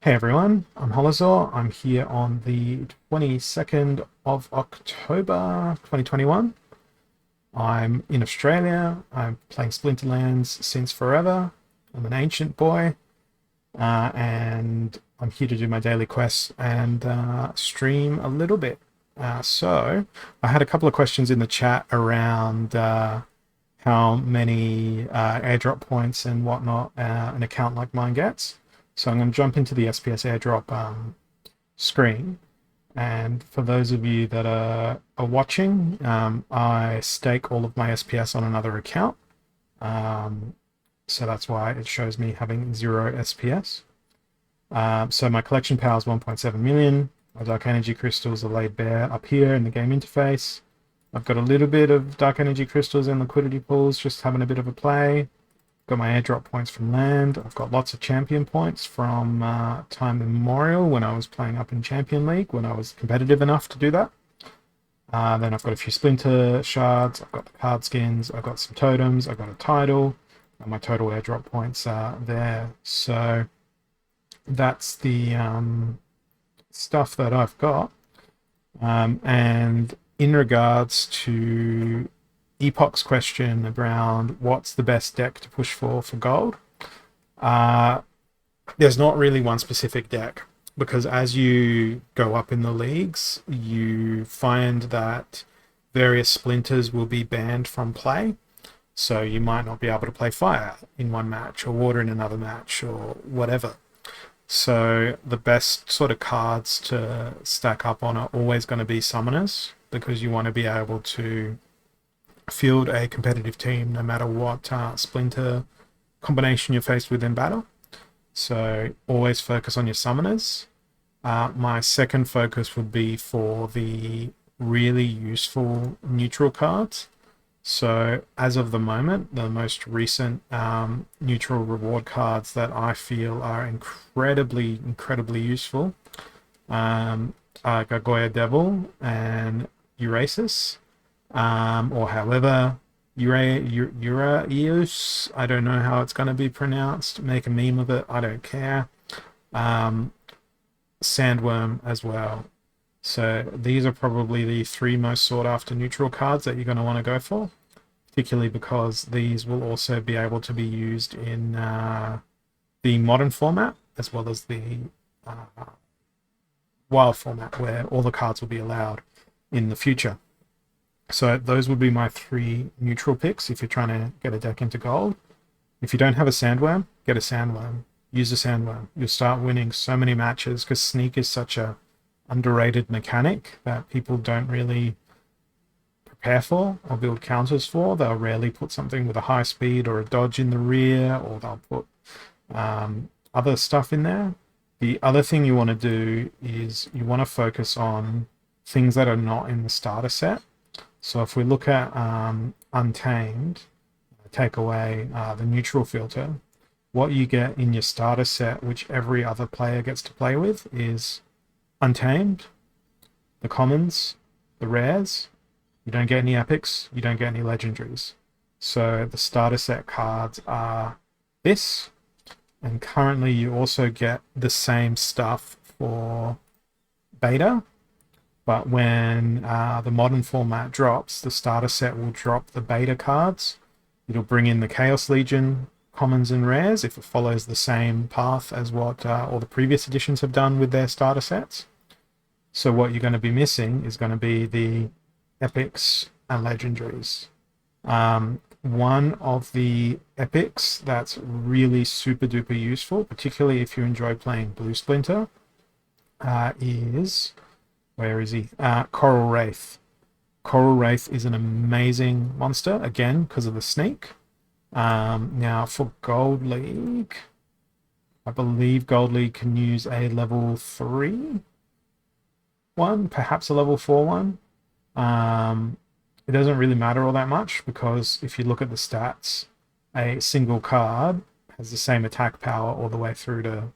Hey everyone, I'm Holazor. I'm here on the 22nd of October 2021. I'm in Australia. I'm playing Splinterlands since forever. I'm an ancient boy, and I'm here to do my daily quests and stream a little bit. So, I had a couple of questions in the chat around how many airdrop points and whatnot an account like mine gets. So I'm going to jump into the SPS airdrop screen. And for those of you that are watching, I stake all of my SPS on another account. So that's why it shows me having 0 SPS. So my collection power is 1.7 million. My dark energy crystals are laid bare up here in the game interface. I've got a little bit of dark energy crystals and liquidity pools, just having a bit of a play. Got my airdrop points from land. I've got lots of champion points from time immemorial when I was playing up in Champion League, when I was competitive enough to do that. Then I've got a few splinter shards. I've got the card skins. I've got some totems. I've got a title. And my total airdrop points are there. So that's the stuff that I've got. And in regards to Epoch's question around what's the best deck to push for gold, there's not really one specific deck, because as you go up in the leagues, you find that various splinters will be banned from play. So you might not be able to play fire in one match or water in another match or whatever. So the best sort of cards to stack up on are always going to be summoners, because you want to be able to field a competitive team no matter what splinter combination you're faced with in battle. So always focus on your summoners. My second focus would be for the really useful neutral cards. So as of the moment, the most recent neutral reward cards that I feel are incredibly useful are Gargoyle Devil and Urasis. Or however, Uraeus, I don't know how it's going to be pronounced. Make a meme of it, I don't care. Sandworm as well. So these are probably the 3 most sought after neutral cards that you're going to want to go for, particularly because these will also be able to be used in the modern format, as well as the wild format, where all the cards will be allowed in the future. So those would be my 3 neutral picks if you're trying to get a deck into gold. If you don't have a Sandworm, get a Sandworm. Use a Sandworm. You'll start winning so many matches, because Sneak is such a underrated mechanic that people don't really prepare for or build counters for. They'll rarely put something with a high speed or a dodge in the rear, or they'll put other stuff in there. The other thing you want to do is you want to focus on things that are not in the starter set. So if we look at Untamed, take away the neutral filter, what you get in your starter set, which every other player gets to play with, is Untamed, the commons, the rares. You don't get any epics, you don't get any legendaries. So the starter set cards are this, and currently you also get the same stuff for beta. But when the modern format drops, the starter set will drop the beta cards. It'll bring in the Chaos Legion commons and rares if it follows the same path as what all the previous editions have done with their starter sets. So what you're going to be missing is going to be the epics and legendaries. One of the epics that's really super duper useful, particularly if you enjoy playing Blue Splinter, is... where is he? Coral Wraith. Coral Wraith is an amazing monster, again, because of the sneak. Now, for Gold League, I believe Gold League can use a level 3 one, perhaps a level 4 one. It doesn't really matter all that much, because if you look at the stats, a single card has the same attack power all the way through to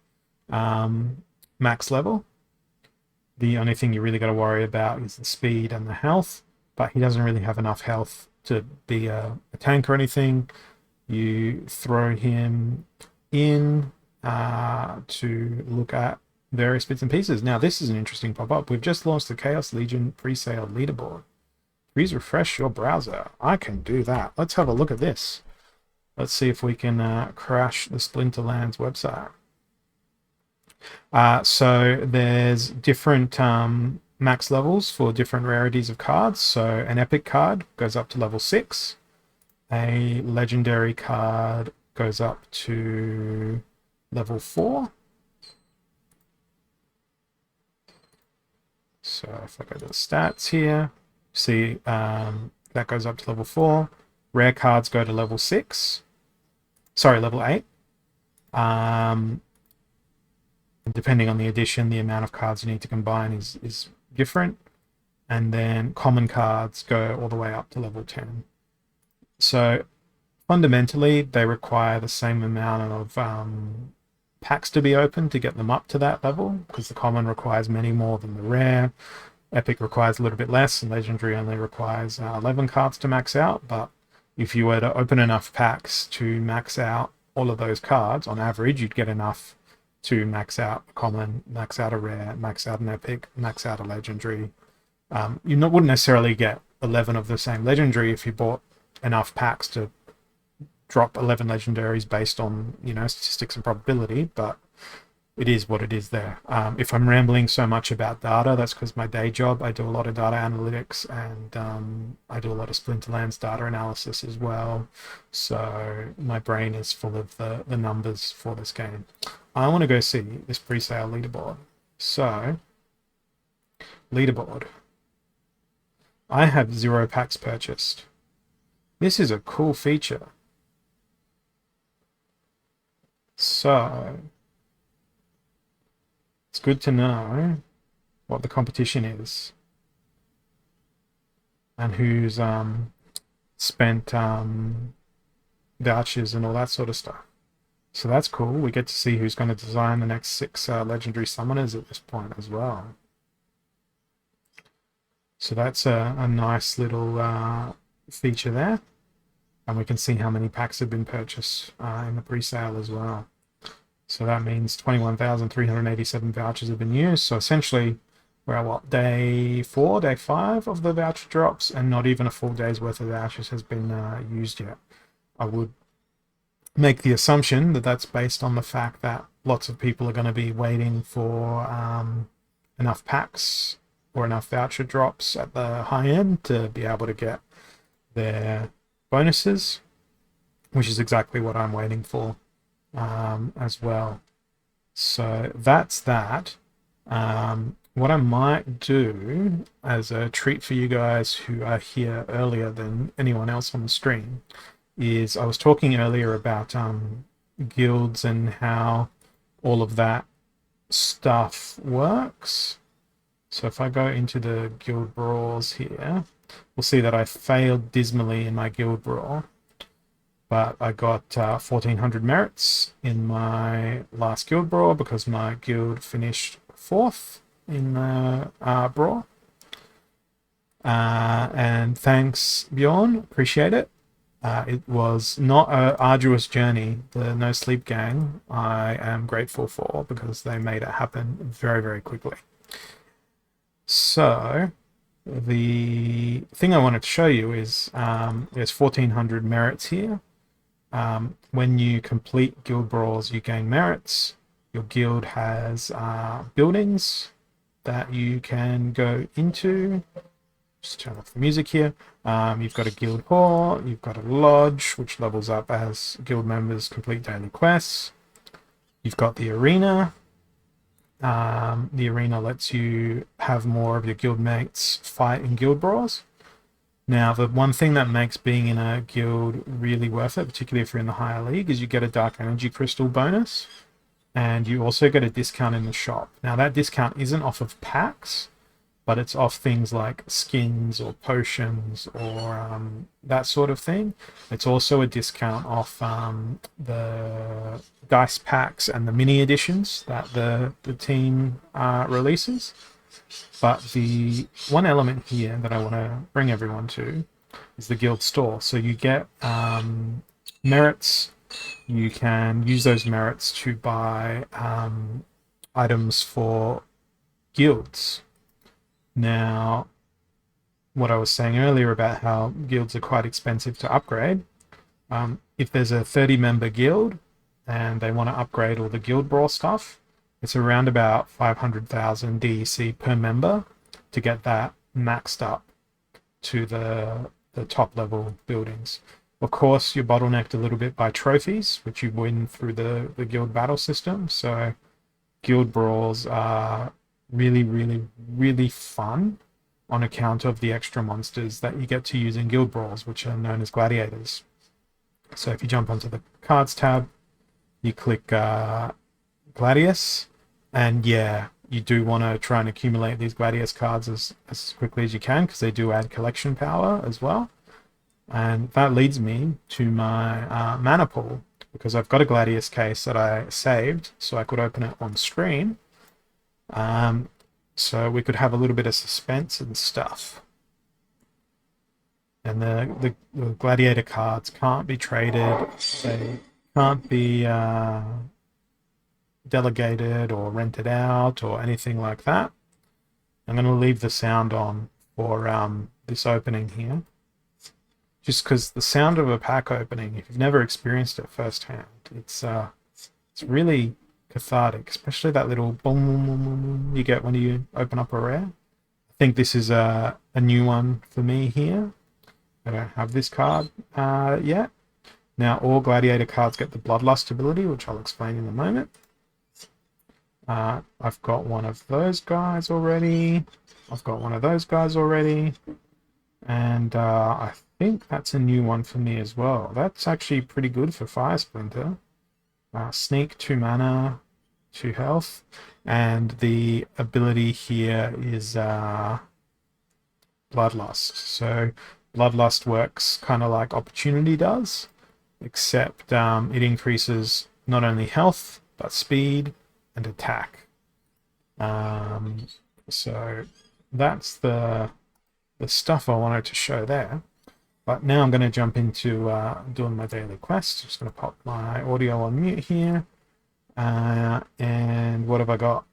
max level. The only thing you really got to worry about is the speed and the health, but he doesn't really have enough health to be a tank or anything. You throw him in to look at various bits and pieces. Now, this is an interesting pop-up. We've just launched the Chaos Legion pre-sale leaderboard. Please refresh your browser. I can do that. Let's have a look at this. Let's see if we can crash the Splinterlands website. So there's different max levels for different rarities of cards. So an epic card goes up to level 6. A legendary card goes up to level 4. So if I go to the stats here, see that goes up to level 4. Rare cards go to level 6. Sorry, level 8. Depending on the edition, the amount of cards you need to combine is different. And then common cards go all the way up to level 10. So fundamentally, they require the same amount of packs to be opened to get them up to that level, because the common requires many more than the rare. Epic requires a little bit less, and legendary only requires 11 cards to max out. But if you were to open enough packs to max out all of those cards, on average, you'd get enough to max out a common, max out a rare, max out an epic, max out a legendary. You wouldn't necessarily get 11 of the same legendary if you bought enough packs to drop 11 legendaries based on, statistics and probability, but it is what it is there. If I'm rambling so much about data, that's because my day job, I do a lot of data analytics, and I do a lot of Splinterlands data analysis as well. So my brain is full of the numbers for this game. I want to go see this pre-sale leaderboard. So, leaderboard. I have 0 packs purchased. This is a cool feature. So, it's good to know what the competition is and who's spent vouchers and all that sort of stuff. So that's cool. We get to see who's going to design the next 6 legendary summoners at this point as well. So that's a nice little feature there. And we can see how many packs have been purchased in the pre-sale as well. So that means 21,387 vouchers have been used. So essentially, we're at day 4, day 5 of the voucher drops, and not even a full day's worth of vouchers has been used yet. I would make the assumption that that's based on the fact that lots of people are going to be waiting for enough packs or enough voucher drops at the high end to be able to get their bonuses, which is exactly what I'm waiting for as well. So that's that. What I might do as a treat for you guys who are here earlier than anyone else on the stream is, I was talking earlier about guilds and how all of that stuff works. So if I go into the guild brawls here, we'll see that I failed dismally in my guild brawl, but I got 1,400 merits in my last guild brawl because my guild finished 4th in the brawl. And thanks, Bjorn, appreciate it. It was not an arduous journey. The No Sleep Gang I am grateful for because they made it happen very, very quickly. So the thing I wanted to show you is there's 1,400 merits here. When you complete guild brawls, you gain merits. Your guild has buildings that you can go into. Just turn off the music here. You've got a guild hall, you've got a lodge, which levels up as guild members complete daily quests. You've got the arena. The arena lets you have more of your guild mates fight in guild brawls. Now, the one thing that makes being in a guild really worth it, particularly if you're in the higher league, is you get a dark energy crystal bonus, and you also get a discount in the shop. Now, that discount isn't off of packs, but it's off things like skins or potions or that sort of thing. It's also a discount off the dice packs and the mini editions that the team releases. But the one element here that I want to bring everyone to is the guild store. So you get merits you can use those merits to buy items for guilds. Now, what I was saying earlier about how guilds are quite expensive to upgrade, if there's a 30-member guild and they want to upgrade all the guild brawl stuff, it's around about 500,000 DEC per member to get that maxed up to the top level buildings. Of course, you're bottlenecked a little bit by trophies, which you win through the guild battle system. So guild brawls are really, really, really fun on account of the extra monsters that you get to use in guild brawls, which are known as gladiators. So if you jump onto the cards tab, you click Gladius, and yeah, you do want to try and accumulate these Gladius cards as quickly as you can, because they do add collection power as well. And that leads me to my mana pool, because I've got a Gladius case that I saved so I could open it on screen. So we could have a little bit of suspense and stuff. And the gladiator cards can't be traded, they can't be delegated or rented out or anything like that. I'm going to leave the sound on for this opening here, just because the sound of a pack opening, if you've never experienced it firsthand, it's really cathartic, especially that little boom, boom, boom, boom, boom you get when you open up a rare. I think this is a new one for me here. I don't have this card yet. Now all gladiator cards get the Bloodlust ability, which I'll explain in a moment. I've got one of those guys already. I've got one of those guys already. And I think that's a new one for me as well. That's actually pretty good for Fire Splinter. Sneak, 2 mana, 2 health. And the ability here is Bloodlust. So Bloodlust works kind of like Opportunity does, except it increases not only health, but speed and attack. So that's the stuff I wanted to show there. But now I'm going to jump into doing my daily quest. Just going to pop my audio on mute here. And what have I got?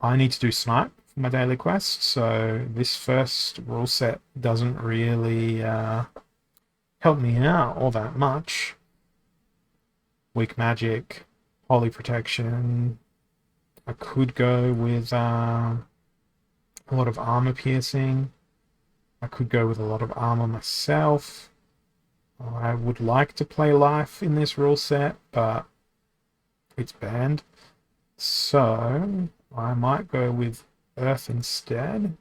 I need to do snipe for my daily quest. So this first rule set doesn't really help me out all that much. Weak magic, holy protection. I could go with a lot of armor piercing. I could go with a lot of armor myself. I would like to play life in this rule set, but it's banned. So I might go with earth instead.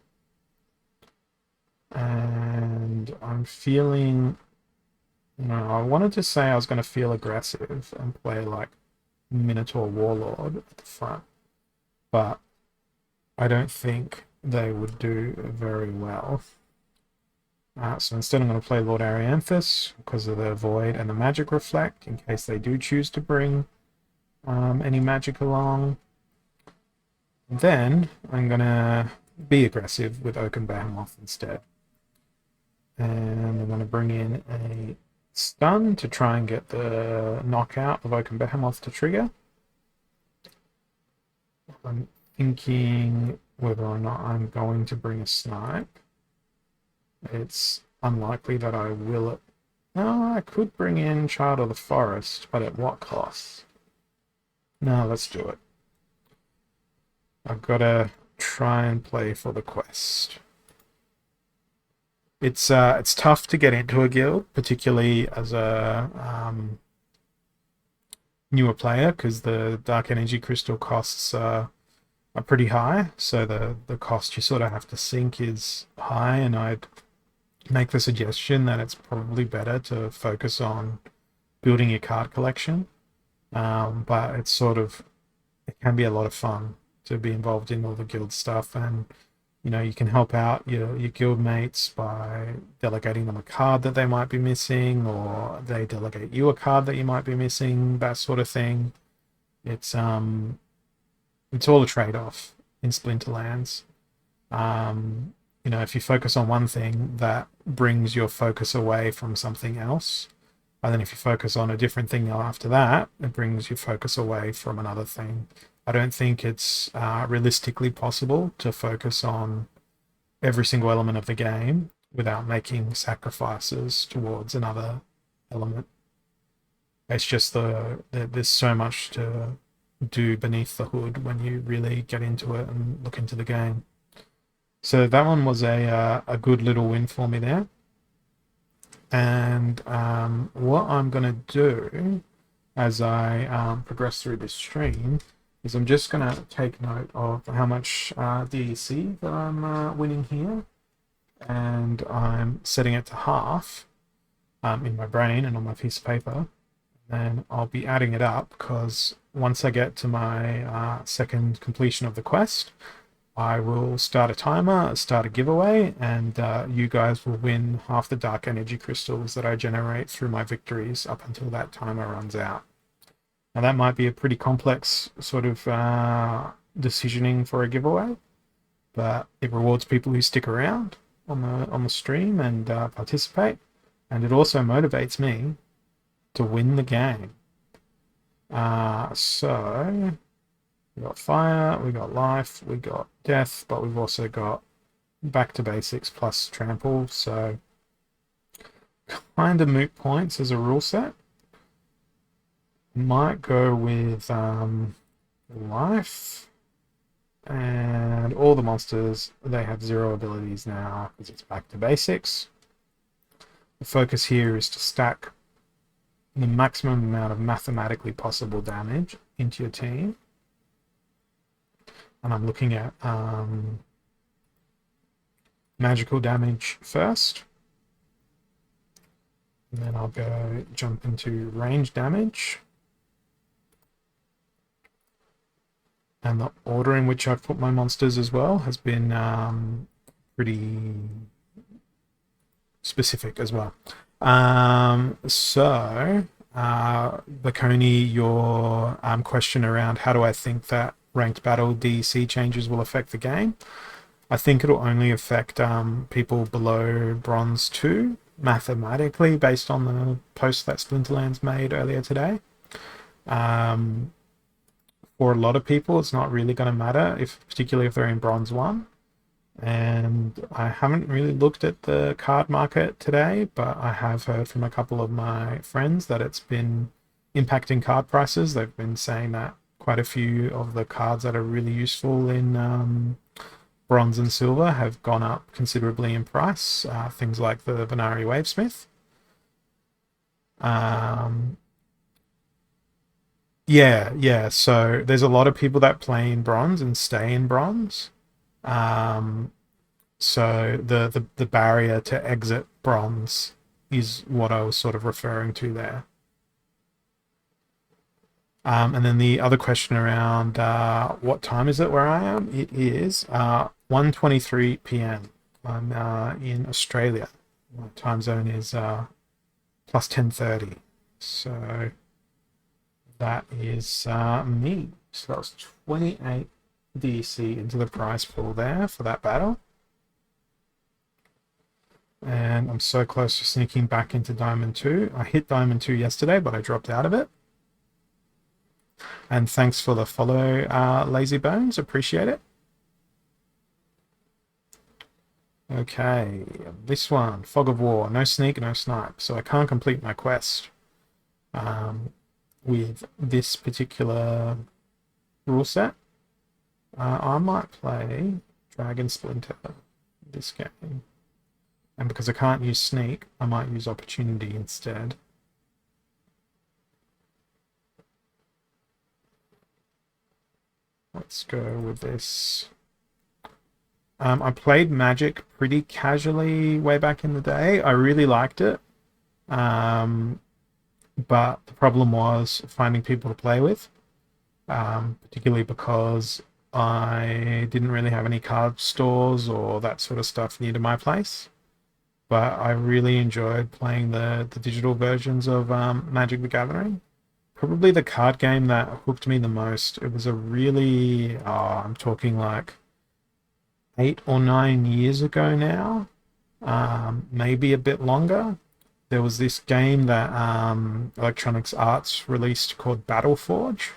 And I'm feeling... I wanted to say I was going to feel aggressive and play like Minotaur Warlord at the front, but I don't think they would do very well. So instead I'm going to play Lord Arianthus because of the Void and the Magic Reflect, in case they do choose to bring any magic along. Then I'm going to be aggressive with Oaken Behemoth instead. And I'm going to bring in a stun to try and get the knockout of Oaken Behemoth to trigger. I'm thinking whether or not I'm going to bring a snipe. It's unlikely that I will. No, I could bring in Child of the Forest, but at what cost? No, let's do it. I've got to try and play for the quest. It's tough to get into a guild, particularly as a newer player, because the Dark Energy Crystal costs are pretty high. So the cost you sort of have to sink is high, and I'd make the suggestion that it's probably better to focus on building your card collection. But it's it can be a lot of fun to be involved in all the guild stuff, and you can help out your guild mates by delegating them a card that they might be missing, or they delegate you a card that you might be missing, that sort of thing. It's all a trade-off in Splinterlands. If you focus on one thing, that brings your focus away from something else. And then if you focus on a different thing after that, it brings your focus away from another thing. I don't think it's realistically possible to focus on every single element of the game without making sacrifices towards another element. It's just there's so much to do beneath the hood when you really get into it and look into the game. So that one was a good little win for me there. And what I'm going to do as I progress through this stream is I'm just going to take note of how much DEC that I'm winning here. And I'm setting it to half in my brain and on my piece of paper. And I'll be adding it up because once I get to my second completion of the quest, I will start a timer, start a giveaway, and you guys will win half the dark energy crystals that I generate through my victories up until that timer runs out. Now that might be a pretty complex sort of decisioning for a giveaway, but it rewards people who stick around on the stream and participate, and it also motivates me to win the game. So we got fire, we got life, we got death, but we've also got back to basics plus trample, so kind of moot points as a rule set. Might go with life, and all the monsters, they have 0 abilities now because it's back to basics. The focus here is to stack the maximum amount of mathematically possible damage into your team. And I'm looking at magical damage first. And then I'll go jump into range damage. And the order in which I've put my monsters as well has been pretty specific as well. Baconi, your question around how do I think that ranked battle DEC changes will affect the game. I think it'll only affect people below Bronze 2 mathematically based on the post that Splinterlands made earlier today. For a lot of people, it's not really going to matter, particularly if they're in Bronze 1. And I haven't really looked at the card market today, but I have heard from a couple of my friends that it's been impacting card prices. They've been saying that quite a few of the cards that are really useful in Bronze and Silver have gone up considerably in price. Things like the Venari Wavesmith. Yeah. So there's a lot of people that play in Bronze and stay in Bronze. So the barrier to exit Bronze is what I was sort of referring to there. And then the other question around what time is it where I am? It is 1:23 p.m. I'm in Australia. My time zone is plus 10:30. So that is me. So that was 28 DC into the prize pool there for that battle. And I'm so close to sneaking back into Diamond 2. I hit Diamond 2 yesterday, but I dropped out of it. And thanks for the follow, Lazy Bones. Appreciate it. Okay, this one, Fog of War. No sneak, no snipe. So I can't complete my quest with this particular rule set. I might play Dragon Splinter this game. And because I can't use sneak, I might use opportunity instead. Let's go with this. I played Magic pretty casually way back in the day. I really liked it. But the problem was finding people to play with. Particularly because I didn't really have any card stores or that sort of stuff near to my place. But I really enjoyed playing the digital versions of Magic the Gathering. Probably the card game that hooked me the most. It was a really, I'm talking like 8 or 9 years ago now, maybe a bit longer. there was this game that Electronics Arts released called Battleforge,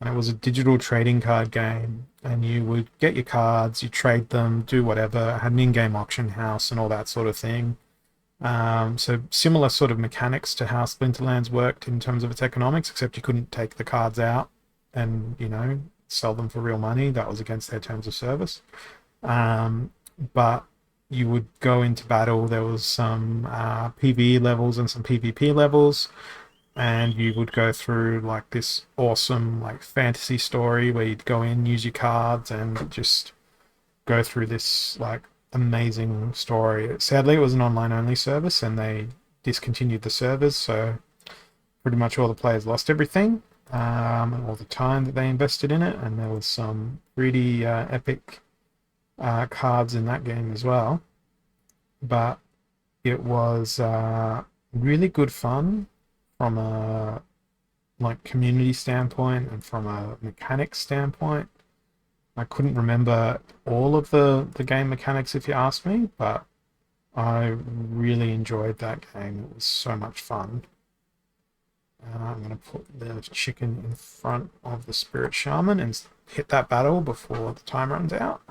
and it was a digital trading card game. And you would get your cards, you trade them, do whatever. It had an in-game auction house and all that sort of thing. So similar sort of mechanics to how Splinterlands worked in terms of its economics, except you couldn't take the cards out and, you know, sell them for real money. That was against their terms of service. But you would go into battle. There was some PvE levels and some PvP levels, and you would go through like this awesome like fantasy story where you'd go in, use your cards, and just go through this like amazing story. Sadly, it was an online only service, and they discontinued the servers, so pretty much all the players lost everything, and all the time that they invested in it. And there was some pretty epic cards in that game as well. But it was really good fun from a like community standpoint and from a mechanics standpoint. I couldn't remember all of the game mechanics if you ask me, but I really enjoyed that game. It was so much fun. I'm going to put the chicken in front of the Spirit Shaman and hit that battle before the time runs out.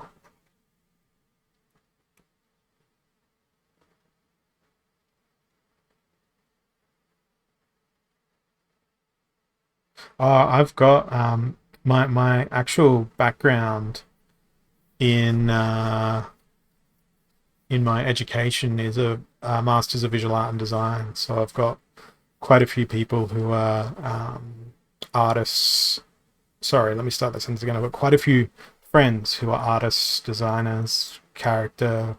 I've got my actual background in my education is a Masters of Visual Art and Design. So I've got quite a few people who are artists. Sorry, let me start that sentence again. I've got quite a few friends who are artists, designers, character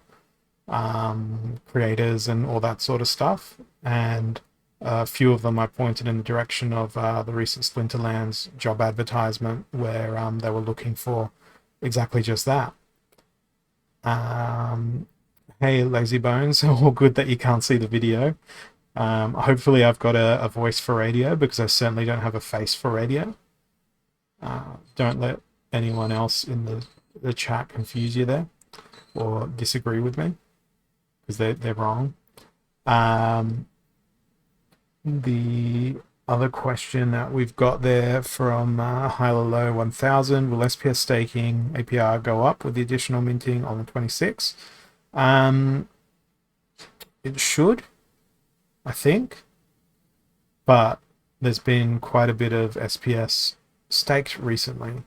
creators, and all that sort of stuff. And a few of them I pointed in the direction of the recent Splinterlands job advertisement, where they were looking for exactly just that. Hey, Lazy Bones, all good that you can't see the video. Hopefully I've got a voice for radio, because I certainly don't have a face for radio. Don't let anyone else in the chat confuse you there or disagree with me, because they're wrong. The other question that we've got there from Hilo 1000: will SPS staking APR go up with the additional minting on the 26th? It should, I think, but there's been quite a bit of SPS staked recently,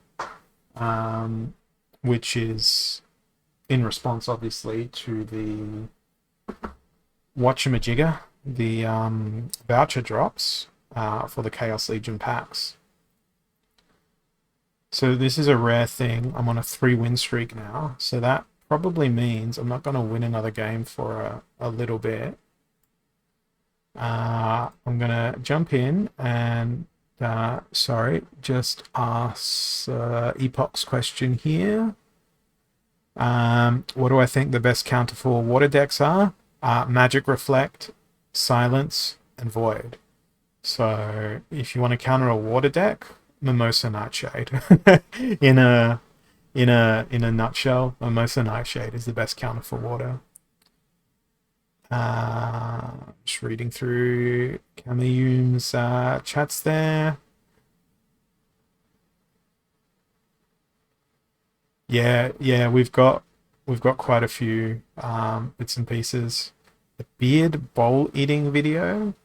which is in response, obviously, to the whatchamajigger, the voucher drops for the Chaos Legion packs. So this is a rare thing. I'm on a 3-win streak now, so that probably means I'm not going to win another game for a little bit. I'm going to jump in and just ask Epoch's question here. What do I think the best counter for water decks are? Magic Reflect, Silence, and Void. So if you want to counter a water deck, Mimosa Nightshade. in a nutshell, Mimosa Nightshade is the best counter for water. Just reading through Camille's chats there. Yeah, we've got quite a few bits and pieces. The beard bowl eating video,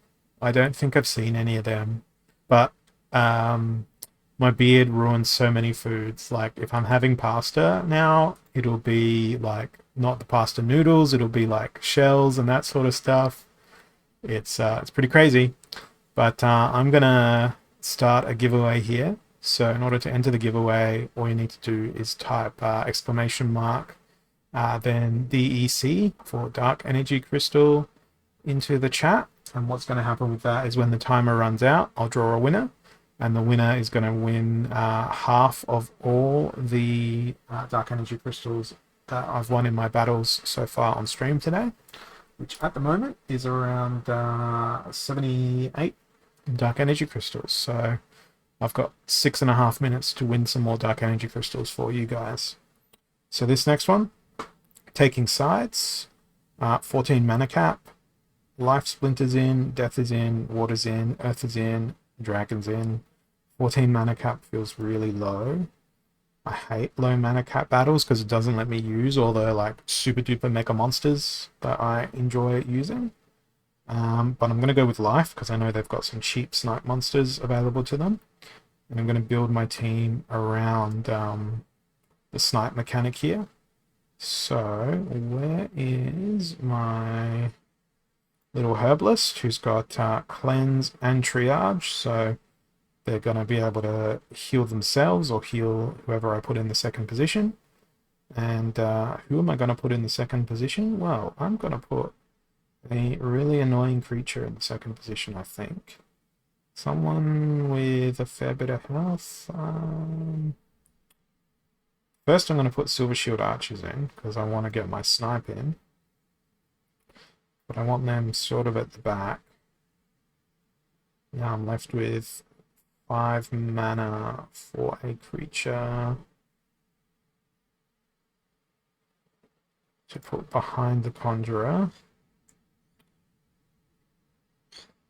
I don't think I've seen any of them, but my beard ruins so many foods. Like if I'm having pasta now, it'll be like not the pasta noodles, it'll be like shells and that sort of stuff. It's pretty crazy. But I'm gonna start a giveaway here. So in order to enter the giveaway, all you need to do is type exclamation mark then DEC for Dark Energy Crystal into the chat. And what's going to happen with that is when the timer runs out, I'll draw a winner, and the winner is going to win half of all the Dark Energy Crystals that I've won in my battles so far on stream today, which at the moment is around 78 Dark Energy Crystals. So I've got 6.5 minutes to win some more Dark Energy Crystals for you guys. So this next one, Taking Sides, 14 mana cap, life splinters in, death is in, water's in, earth is in, dragon's in. 14 mana cap feels really low. I hate low mana cap battles because it doesn't let me use all the like super duper mega monsters that I enjoy using. But I'm going to go with life because I know they've got some cheap snipe monsters available to them. And I'm going to build my team around the snipe mechanic here. So where is my little herbalist who's got cleanse and triage? So they're going to be able to heal themselves or heal whoever I put in the second position. And who am I going to put in the second position? Well, I'm going to put a really annoying creature in the second position, I think. Someone with a fair bit of health. First, I'm going to put Silver Shield Archers in, because I want to get my snipe in. But I want them sort of at the back. Now I'm left with 5 mana for a creature to put behind the Conjurer.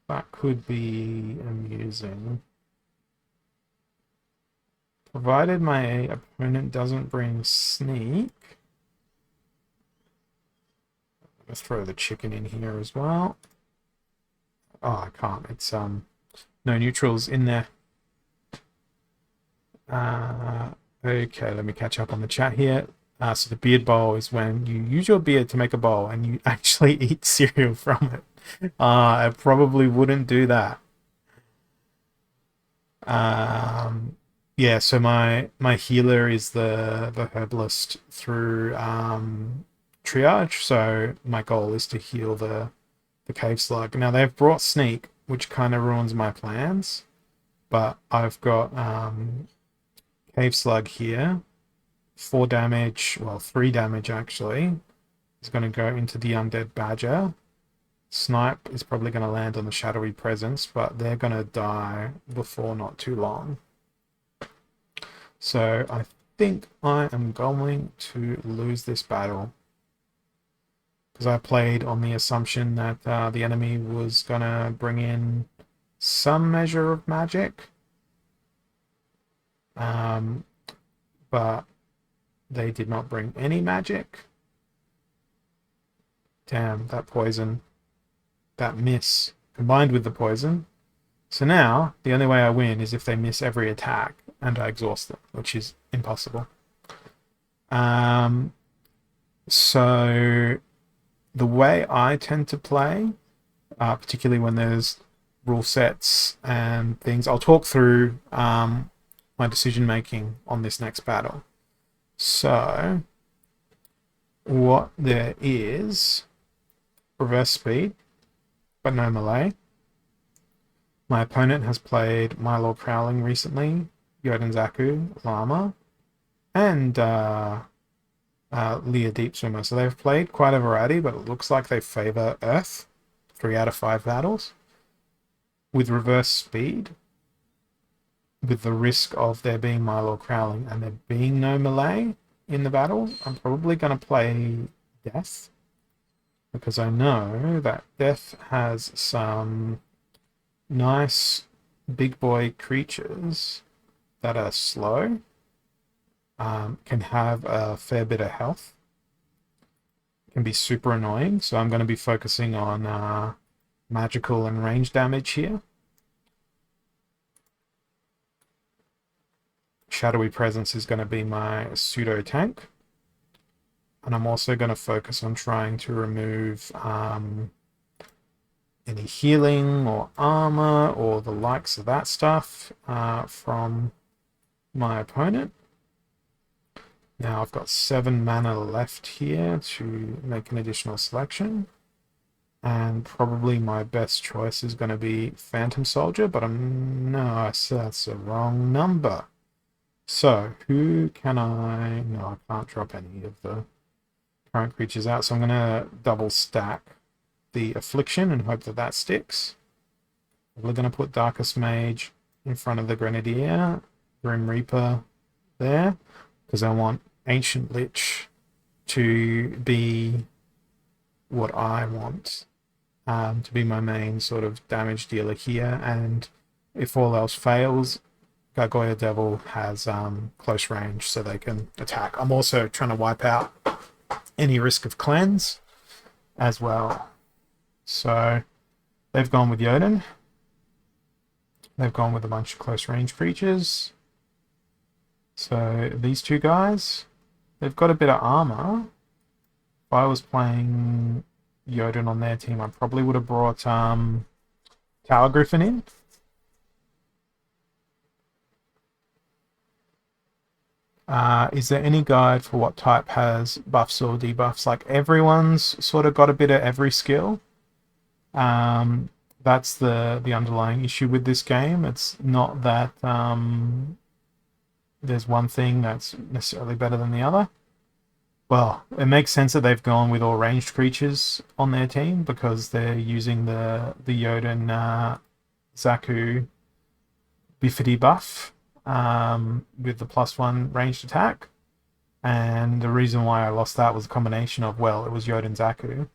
That could be amusing. Provided my opponent doesn't bring Sneak. Let's throw the chicken in here as well. Oh, I can't. It's no neutrals in there. Okay, let me catch up on the chat here. So the beard bowl is when you use your beard to make a bowl and you actually eat cereal from it. I probably wouldn't do that. Yeah, so my healer is the herbalist through triage. So my goal is to heal the cave slug. Now they've brought sneak, which kind of ruins my plans, but I've got cave slug here. 4 damage, well 3 damage actually. Is going to go into the undead badger. Snipe is probably going to land on the shadowy presence, but they're going to die before not too long. So I think I am going to lose this battle because I played on the assumption that the enemy was going to bring in some measure of magic, but they did not bring any magic. Damn, that poison. That miss combined with the poison. So now the only way I win is if they miss every attack and I exhaust them, which is impossible. So the way I tend to play, particularly when there's rule sets and things, I'll talk through my decision making on this next battle. So what there is, reverse speed, but no melee. My opponent has played Milo Prowling recently, Yoden Llama, and Leah Deep Swimmer. So they've played quite a variety, but it looks like they favor Earth 3 out of 5 battles. With reverse speed, with the risk of there being Milo Prowling and there being no melee in the battle, I'm probably going to play Death, because I know that Death has some nice big boy creatures that are slow, can have a fair bit of health, can be super annoying. So I'm going to be focusing on magical and range damage here. Shadowy Presence is going to be my pseudo tank. And I'm also going to focus on trying to remove any healing or armor or the likes of that stuff from my opponent. Now I've got 7 mana left here to make an additional selection. And probably my best choice is going to be Phantom Soldier, but no, that's the wrong number. So who can I... No, I can't drop any of the current creatures out, so I'm going to double stack the Affliction and hope that that sticks. We're going to put Darkest Mage in front of the Grenadier, Grim Reaper there, because I want Ancient Lich to be what I want. to be my main sort of damage dealer here, and if all else fails, Gargoyle Devil has close range, so they can attack. I'm also trying to wipe out any risk of cleanse as well. So they've gone with Jotun. They've gone with a bunch of close range creatures. So these two guys, they've got a bit of armor. If I was playing Jotun on their team, I probably would have brought Tower Griffin in. Is there any guide for what type has buffs or debuffs? Like, everyone's sort of got a bit of every skill. That's the underlying issue with this game. It's not that there's one thing that's necessarily better than the other. Well, it makes sense that they've gone with all ranged creatures on their team because they're using the Jotun Zaku Biffity buff with the +1 ranged attack. And the reason why I lost that was a combination of, well, it was Jotun Zaku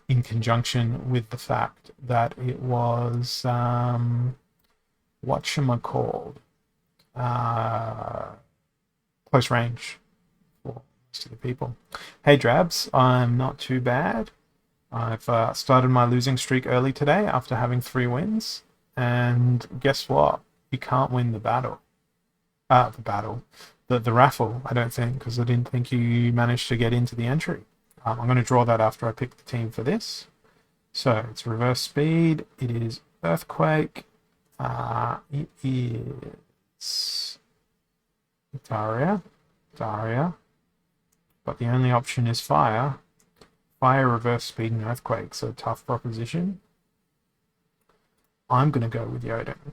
in conjunction with the fact that it was whatchamacalled, close range for most of the people. Hey Drabs, I'm not too bad. I've started my losing streak early today after having 3 wins, and guess what? You can't win the battle. The raffle, I don't think, because I didn't think you managed to get into the entry. I'm going to draw that after I pick the team for this. So it's reverse speed. It is earthquake. It is Daria. But the only option is fire. Fire, reverse speed, and earthquake. So tough proposition. I'm going to go with Jotun.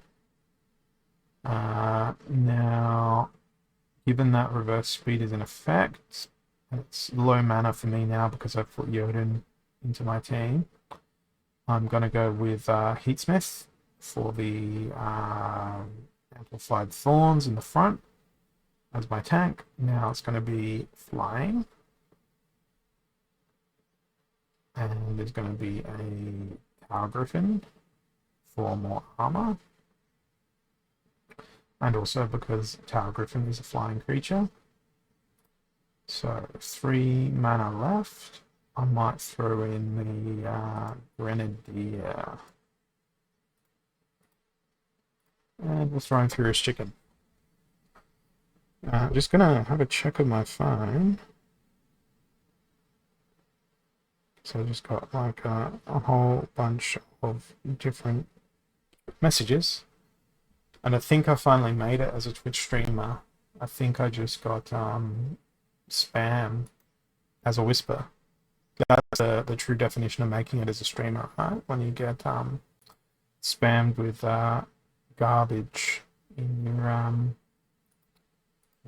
Now, given that reverse speed is in effect, it's low mana for me now because I've put Jotun into my team. I'm going to go with Heatsmith for the Amplified Thorns in the front as my tank. Now it's going to be flying. And there's going to be a Tower Griffin for more armor. And also because Tower Griffin is a flying creature. So 3 mana left. I might throw in the Grenadier. And we'll throw in Furious Chicken. I'm just going to have a check of my phone. So I just got like a whole bunch of different messages. And I think I finally made it as a Twitch streamer. I think I just got spam as a whisper. That's the true definition of making it as a streamer, right? When you get spammed with garbage in your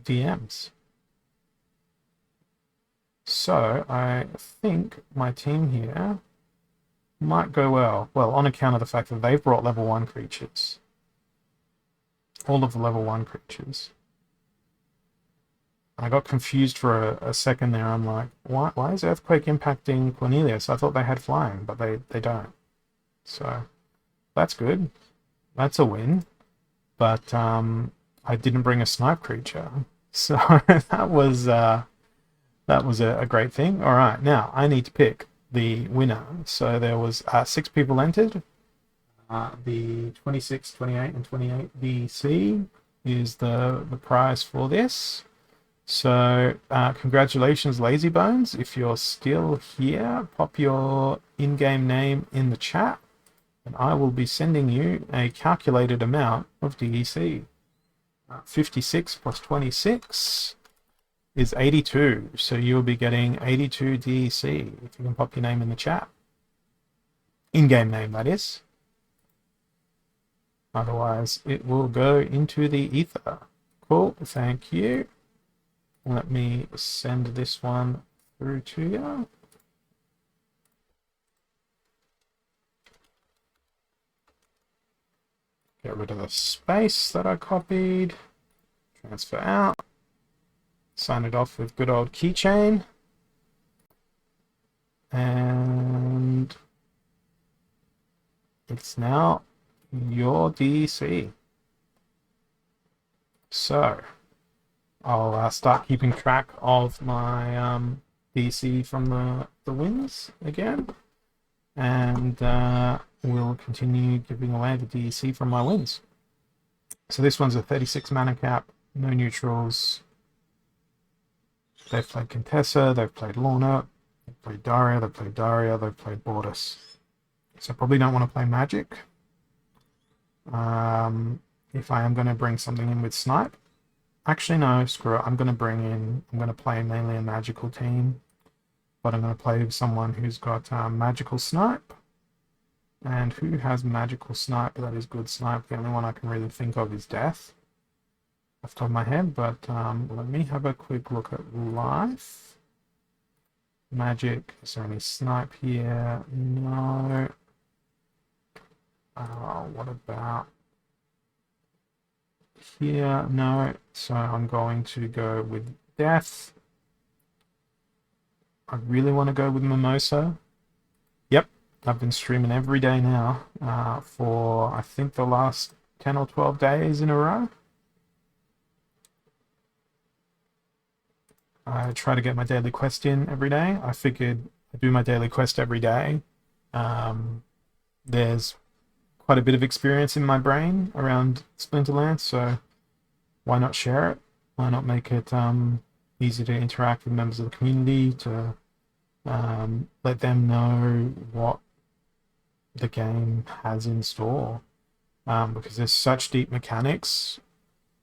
DMs. So I think my team here might go well. Well, on account of the fact that they've brought level 1 creatures. All of the level 1 creatures. I got confused for a second there. I'm like, why is Earthquake impacting Cornelius? I thought they had flying, but they don't. So that's good. That's a win. But I didn't bring a snipe creature. So that was a great thing. All right, now I need to pick the winner. So there was 6 people entered. The 26, 28, and 28 DC is the prize for this. So congratulations, Lazy Bones. If you're still here, pop your in-game name in the chat, and I will be sending you a calculated amount of DEC. 56 plus 26 is 82, so you'll be getting 82 DEC if you can pop your name in the chat. In-game name, that is. Otherwise, it will go into the ether. Cool, thank you. Let me send this one through to you. Get rid of the space that I copied. Transfer out. Sign it off with good old keychain. And it's now your DC. So I'll start keeping track of my DC from the wins again, and we'll continue giving away the DC from my wins. So this one's a 36 mana cap, no neutrals. They've played Contessa, they've played Lorna, they've played Daria, they've played Daria, they've played Bordis. So I probably don't want to play Magic. If I am going to bring something in with Snipe. Actually, no, screw it. I'm going to play mainly a magical team. But I'm going to play with someone who's got magical Snipe. And who has magical Snipe that is good Snipe? The only one I can really think of is Death. Off the top of my head, but let me have a quick look at life. Magic, is there any Snipe here? No. What about here? No. So I'm going to go with Death. I really want to go with Mimosa. Yep, I've been streaming every day now for I think the last 10 or 12 days in a row. I try to get my daily quest in every day. I figured I do my daily quest every day. There's quite a bit of experience in my brain around Splinterlands, so why not share it? Why not make it easy to interact with members of the community, to let them know what the game has in store? Because there's such deep mechanics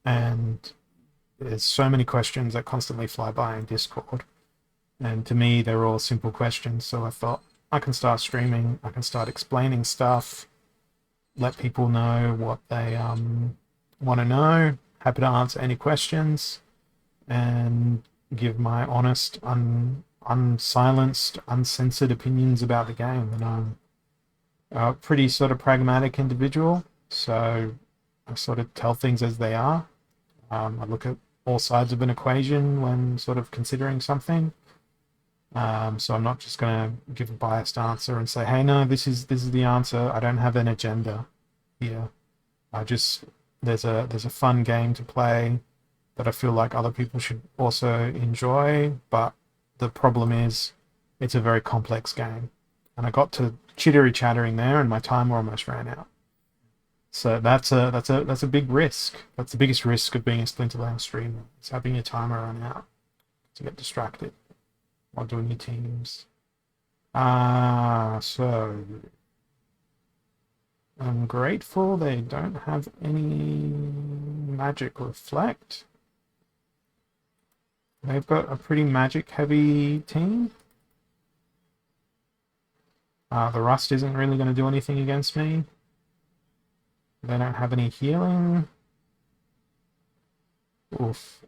and there's so many questions that constantly fly by in Discord, and to me they're all simple questions. So I thought I can start streaming, I can start explaining stuff, let people know what they want to know. Happy to answer any questions and give my honest, unsilenced, uncensored opinions about the game. And I'm a pretty sort of pragmatic individual, so I sort of tell things as they are. I look at all sides of an equation when sort of considering something. So I'm not just going to give a biased answer and say, hey, no, this is the answer. I don't have an agenda here. There's a fun game to play that I feel like other people should also enjoy, but the problem is it's a very complex game. And I got to chittering there and my timer almost ran out. So that's a big risk. That's the biggest risk of being a Splinterlands streamer. It's having your timer run out to get distracted while doing your teams. So I'm grateful they don't have any magic reflect. They've got a pretty magic heavy team. The rust isn't really going to do anything against me. They don't have any healing. Oof.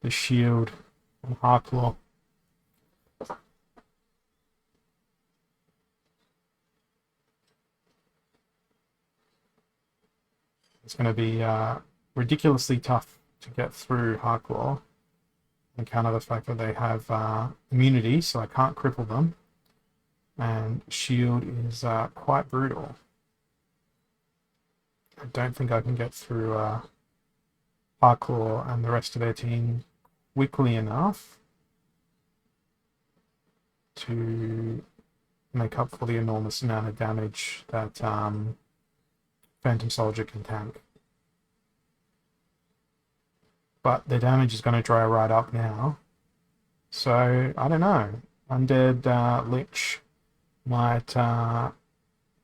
The shield and Heartclaw. It's going to be ridiculously tough to get through Heartclaw. On account of the fact that they have immunity, so I can't cripple them. And shield is quite brutal. I don't think I can get through Heartclaw and the rest of their team quickly enough to make up for the enormous amount of damage that Phantom Soldier can tank. But the damage is going to dry right up now. So, I don't know. Undead Lich might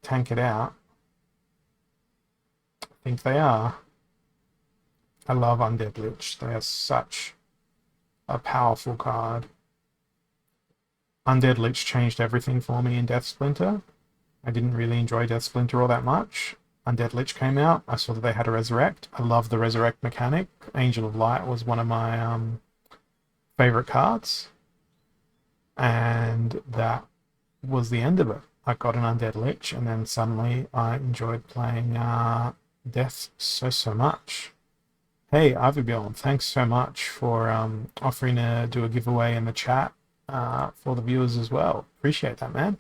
tank it out. I think they are. I love Undead Lich. They are such a powerful card. Undead Lich changed everything for me in Death Splinter. I didn't really enjoy Death Splinter all that much. Undead Lich came out. I saw that they had a Resurrect. I love the Resurrect mechanic. Angel of Light was one of my favorite cards. And that was the end of it. I got an Undead Lich, and then suddenly I enjoyed playing Death so much. Hey, Ivybjorn, thanks so much for offering to do a giveaway in the chat for the viewers as well. Appreciate that, man.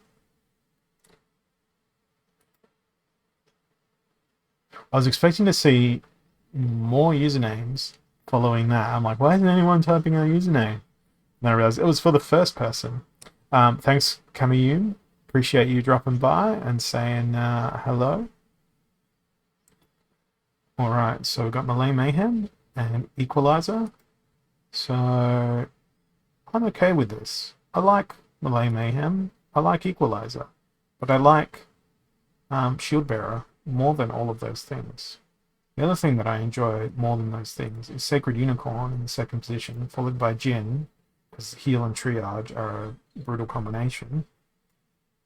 I was expecting to see more usernames following that. I'm like, why isn't anyone typing a username? And I realized it was for the first person. Thanks, Kamiyun. Appreciate you dropping by and saying hello. Alright, so we've got Malay Mayhem and Equalizer. So I'm okay with this. I like Malay Mayhem. I like Equalizer. But I like Shield Bearer more than all of those things. The other thing that I enjoy more than those things is Sacred Unicorn in the second position, followed by Jin, because heal and triage are a brutal combination.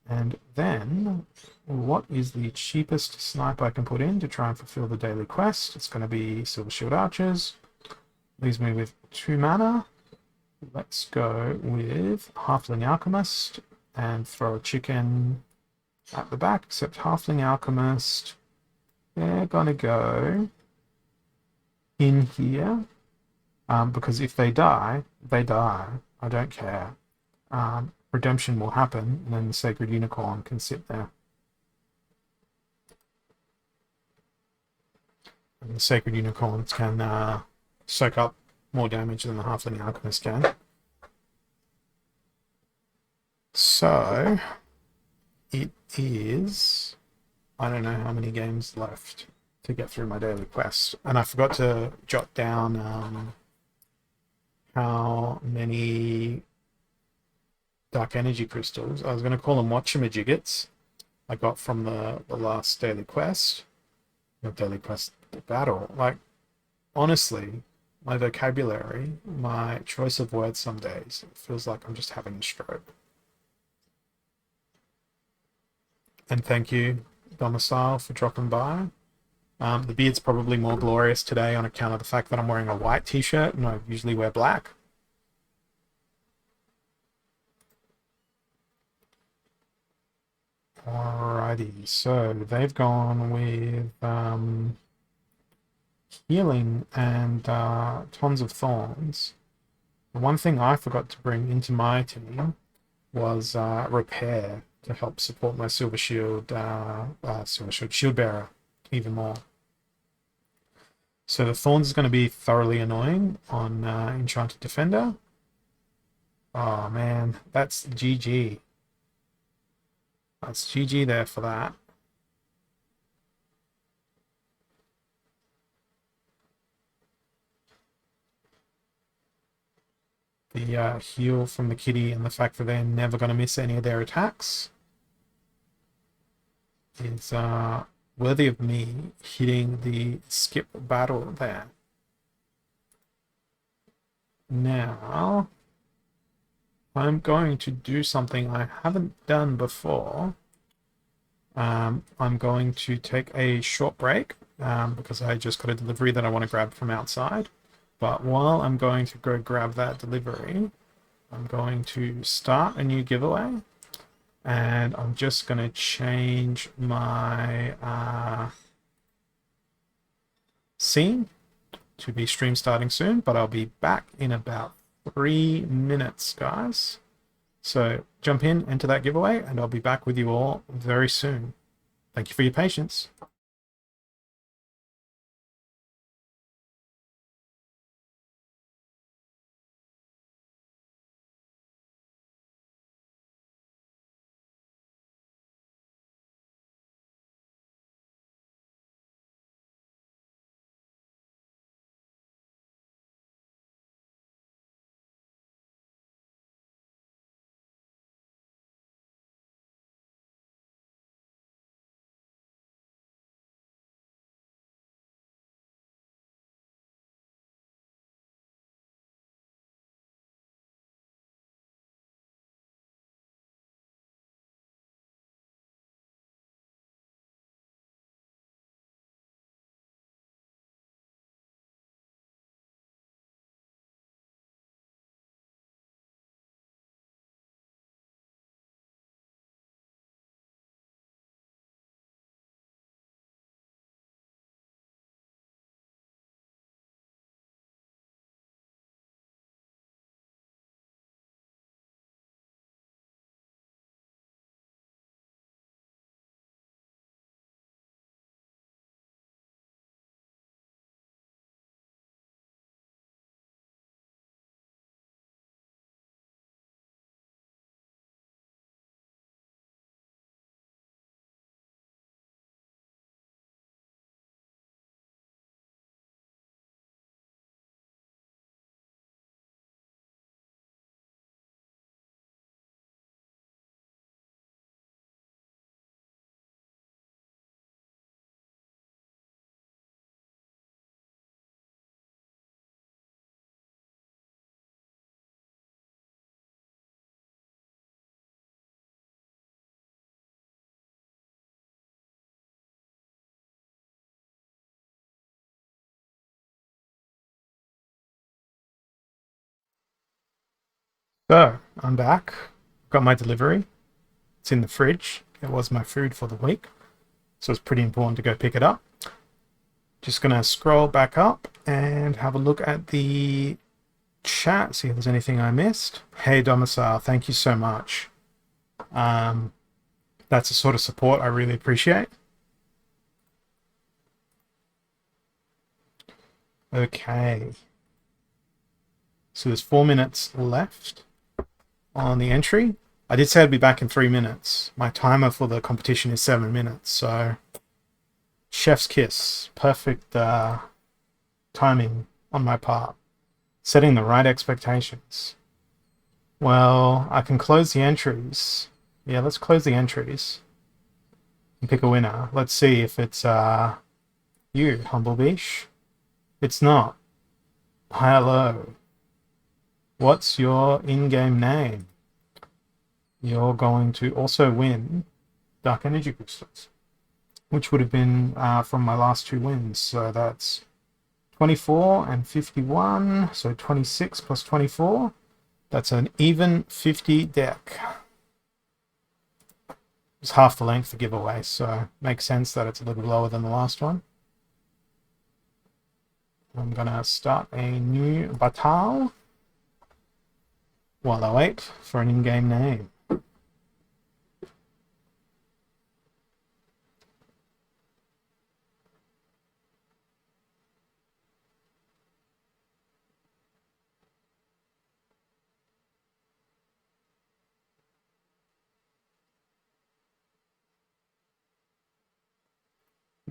And then, what is the cheapest snipe I can put in to try and fulfill the daily quest? It's going to be Silver Shield Archers. Leaves me with 2 mana. Let's go with Halfling Alchemist and throw a chicken at the back, except Halfling Alchemist, they're going to go in here. Because if they die, they die. I don't care. Redemption will happen, and then the Sacred Unicorn can sit there. And the Sacred Unicorns can soak up more damage than the Halfling Alchemist can. So, it is... I don't know how many games left to get through my daily quest. And I forgot to jot down how many Dark Energy Crystals, I was going to call them Watchamajiggets, I got from the last daily quest. Not daily quest, the battle. Like, honestly, my vocabulary, my choice of words some days, it feels like I'm just having a stroke. And thank you, Domicile, for dropping by. The beard's probably more glorious today on account of the fact that I'm wearing a white t-shirt and I usually wear black. Alrighty, so they've gone with healing and tons of thorns. The one thing I forgot to bring into my team was repair to help support my Silver Shield Shield Bearer even more. So the thorns is going to be thoroughly annoying on Enchanted Defender. Oh man, that's GG. That's GG there for that. The heal from the kitty and the fact that they're never going to miss any of their attacks is worthy of me hitting the skip battle there. Now, I'm going to do something I haven't done before. I'm going to take a short break because I just got a delivery that I want to grab from outside. But while I'm going to go grab that delivery, I'm going to start a new giveaway. And I'm just going to change my scene to be stream starting soon, but I'll be back in about 3 minutes, guys. So jump in, enter that giveaway, and I'll be back with you all very soon. Thank you for your patience. So, I'm back. Got my delivery. It's in the fridge. It was my food for the week. So it's pretty important to go pick it up. Just going to scroll back up and have a look at the chat, see if there's anything I missed. Hey, Domicile, thank you so much. That's a sort of support I really appreciate. Okay. So there's 4 minutes left on the entry. I did say I'd be back in 3 minutes. My timer for the competition is 7 minutes, so chef's kiss. Perfect timing on my part. Setting the right expectations. Well, I can close the entries. Yeah, let's close the entries and pick a winner. Let's see if it's you, Humblebeesh. It's not. Hello. What's your in-game name? You're going to also win Dark Energy Crystals, which would have been from my last 2 wins. So that's 24 and 51, so 26 plus 24. That's an even 50 deck. It's half the length of giveaway, so makes sense that it's a little lower than the last one. I'm gonna start a new battle while I wait for an in-game name.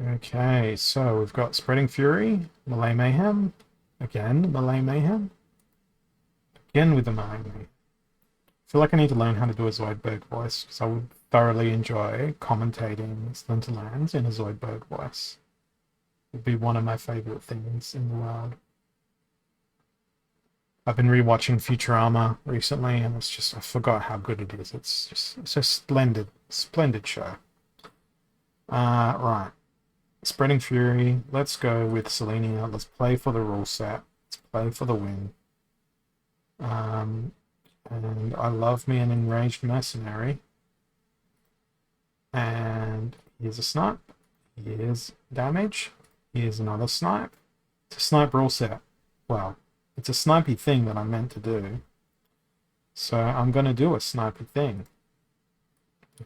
Okay, so we've got Spreading Fury, Malay Mayhem, again Malay Mayhem, again with the Malay Mayhem. I feel like I need to learn how to do a Zoidberg voice, because I would thoroughly enjoy commentating Splinterlands in a Zoidberg voice. It would be one of my favorite things in the world. I've been rewatching Futurama recently, and it's just, I forgot how good it is. It's a splendid show. Right. Spreading Fury, let's go with Selenia. Let's play for the rule set. Let's play for the win. And I love me an enraged mercenary. And here's a snipe. Here's damage. Here's another snipe. It's a snipe rule set. Well, it's a snipey thing that I'm meant to do. So I'm going to do a snipey thing.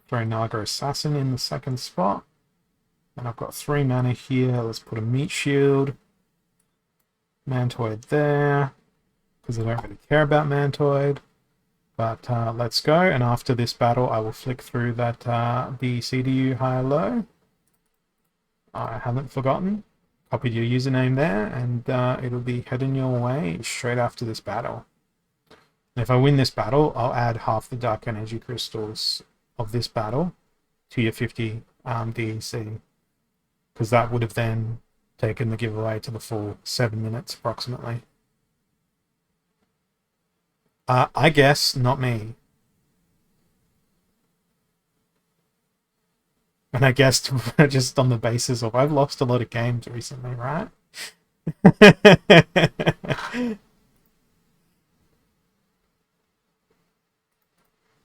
Throw Naga Assassin in the second spot. And I've got 3 mana here. Let's put a Meat Shield. Mantoid there. Because I don't really care about Mantoid. But let's go. And after this battle, I will flick through that BCDU high-low. I haven't forgotten. Copied your username there. And it'll be heading your way straight after this battle. And if I win this battle, I'll add half the Dark Energy Crystals of this battle to your 50 DEC. Because that would have then taken the giveaway to the full 7 minutes approximately. I guess not me. And I guessed just on the basis of I've lost a lot of games recently, right?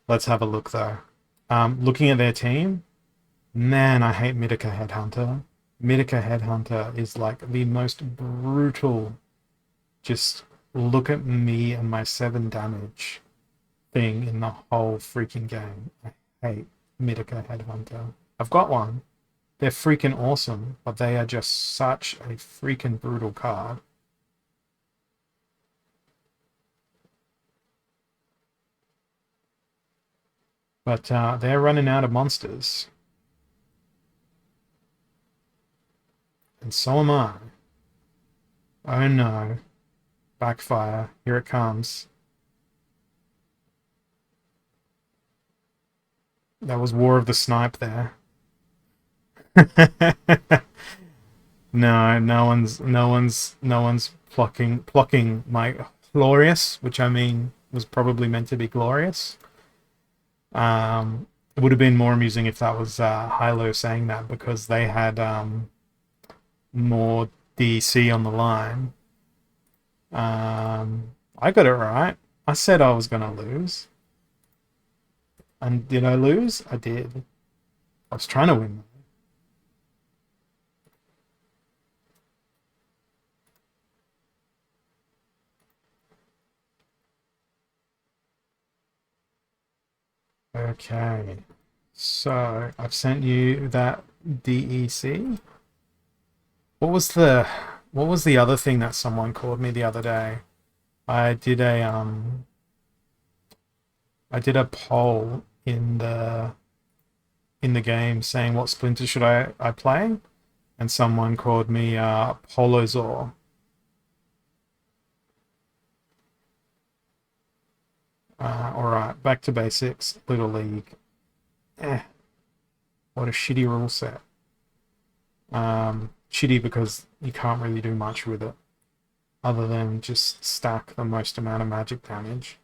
Let's have a look though. Looking at their team, man, I hate Mitika Headhunter. Mitika Headhunter is like the most brutal, just look at me and my 7 damage thing in the whole freaking game. I hate Mitika Headhunter. I've got one. They're freaking awesome, but they are just such a freaking brutal card. But they're running out of monsters. And so am I. Oh no. Backfire. Here it comes. That was War of the Snipe there. No one's plucking my glorious, which I mean was probably meant to be glorious. It would have been more amusing if that was Hilo saying that, because they had more DC on the line. I got it right. I said I was gonna lose. And did I lose? I did. I was trying to win. Okay. So I've sent you that DEC. What was the other thing that someone called me the other day? I did a I did a poll in the game saying what splinter should I play, and someone called me Polozor. All right, back to basics. Little League. Eh, what a shitty rule set. Shitty because you can't really do much with it other than just stack the most amount of magic damage.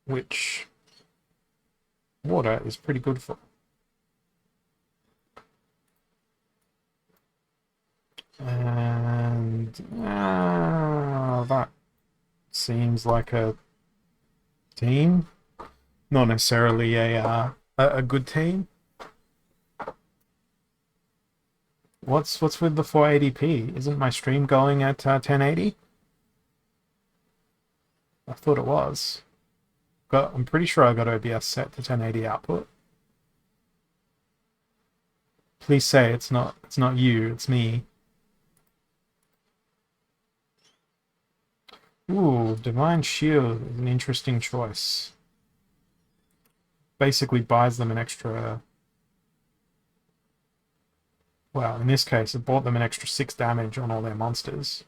Which water is pretty good for. And that seems like a team, not necessarily a good team. What's with the 480p? Isn't my stream going at 1080? I thought it was. I'm pretty sure I got OBS set to 1080 output. Please say it's not you, it's me. Ooh, Divine Shield is an interesting choice. Basically buys them an extra... Well, in this case, it bought them an extra 6 damage on all their monsters.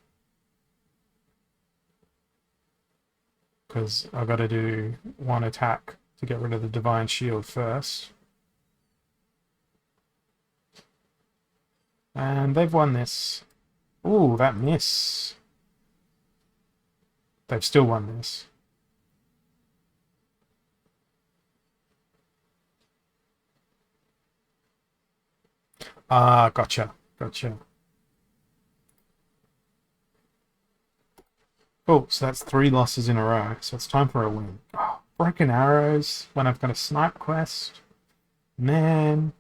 Because I've got to do one attack to get rid of the Divine Shield first. And they've won this. Ooh, that miss. They've still won this. Ah, gotcha. Gotcha. Cool, so that's 3 losses in a row. So it's time for a win. Oh, broken arrows when I've got a snipe quest. Man.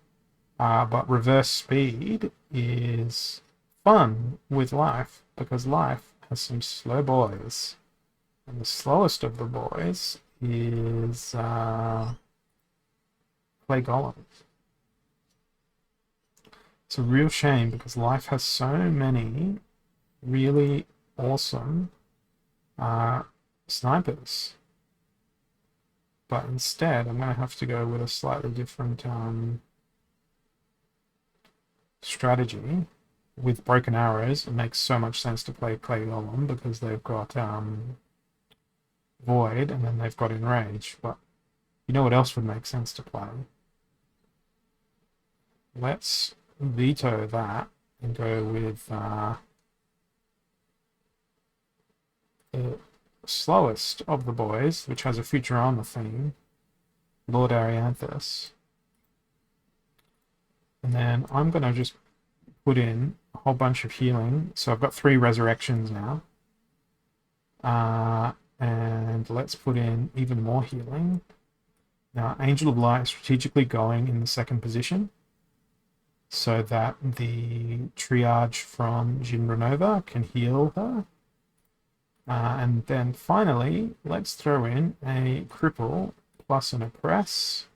But reverse speed is fun with life because life has some slow boys. And the slowest of the boys is Clay Golem. It's a real shame because life has so many really awesome snipers. But instead, I'm going to have to go with a slightly different strategy. With broken arrows, it makes so much sense to play Clay Golem because they've got Void and then they've got Enrage. But you know what else would make sense to play? Let's veto that and go with the slowest of the boys, which has a Futurama theme, Lord Arianthus. And then I'm going to just put in a whole bunch of healing. So I've got 3 resurrections now. And let's put in even more healing. Now, Angel of Light is strategically going in the 2nd position so that the triage from Jinranova can heal her. And then finally, let's throw in a cripple plus an oppress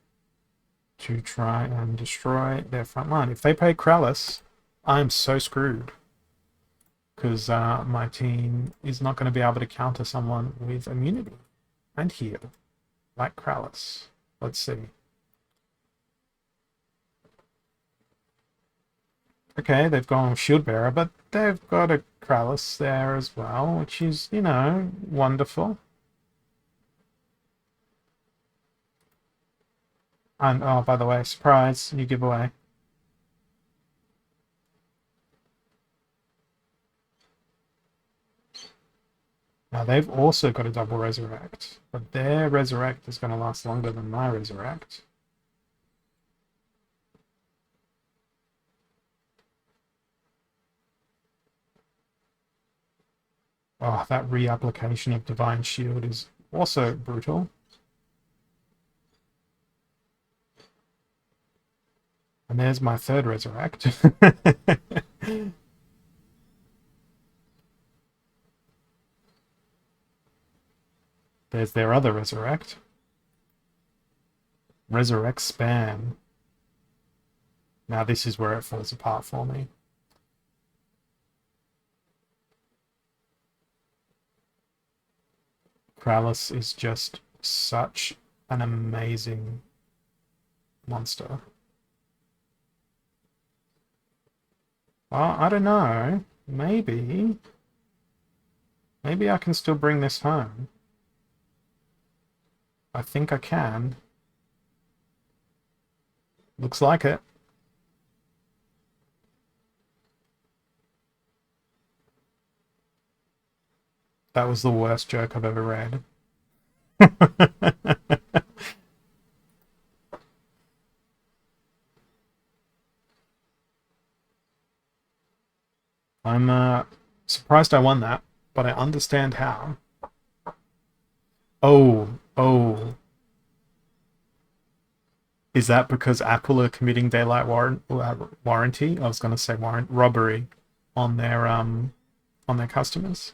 to try and destroy their front line. If they play Krallis, I'm so screwed because my team is not going to be able to counter someone with immunity and heal like Krallis. Let's see. Okay, they've gone with Shield Bearer, but they've got a Krallis there as well, which is, you know, wonderful. And, oh, by the way, surprise, new giveaway. Now, they've also got a double Resurrect, but their Resurrect is going to last longer than my Resurrect. Oh, that reapplication of Divine Shield is also brutal. And there's my third Resurrect. There's their other Resurrect. Resurrect spam. Now this is where it falls apart for me. Krallis is just such an amazing monster. Well, I don't know. Maybe I can still bring this home. I think I can. Looks like it. That was the worst joke I've ever read. I'm surprised I won that, but I understand how. Oh. Is that because Apple are committing daylight warranty? I was going to say robbery on their customers.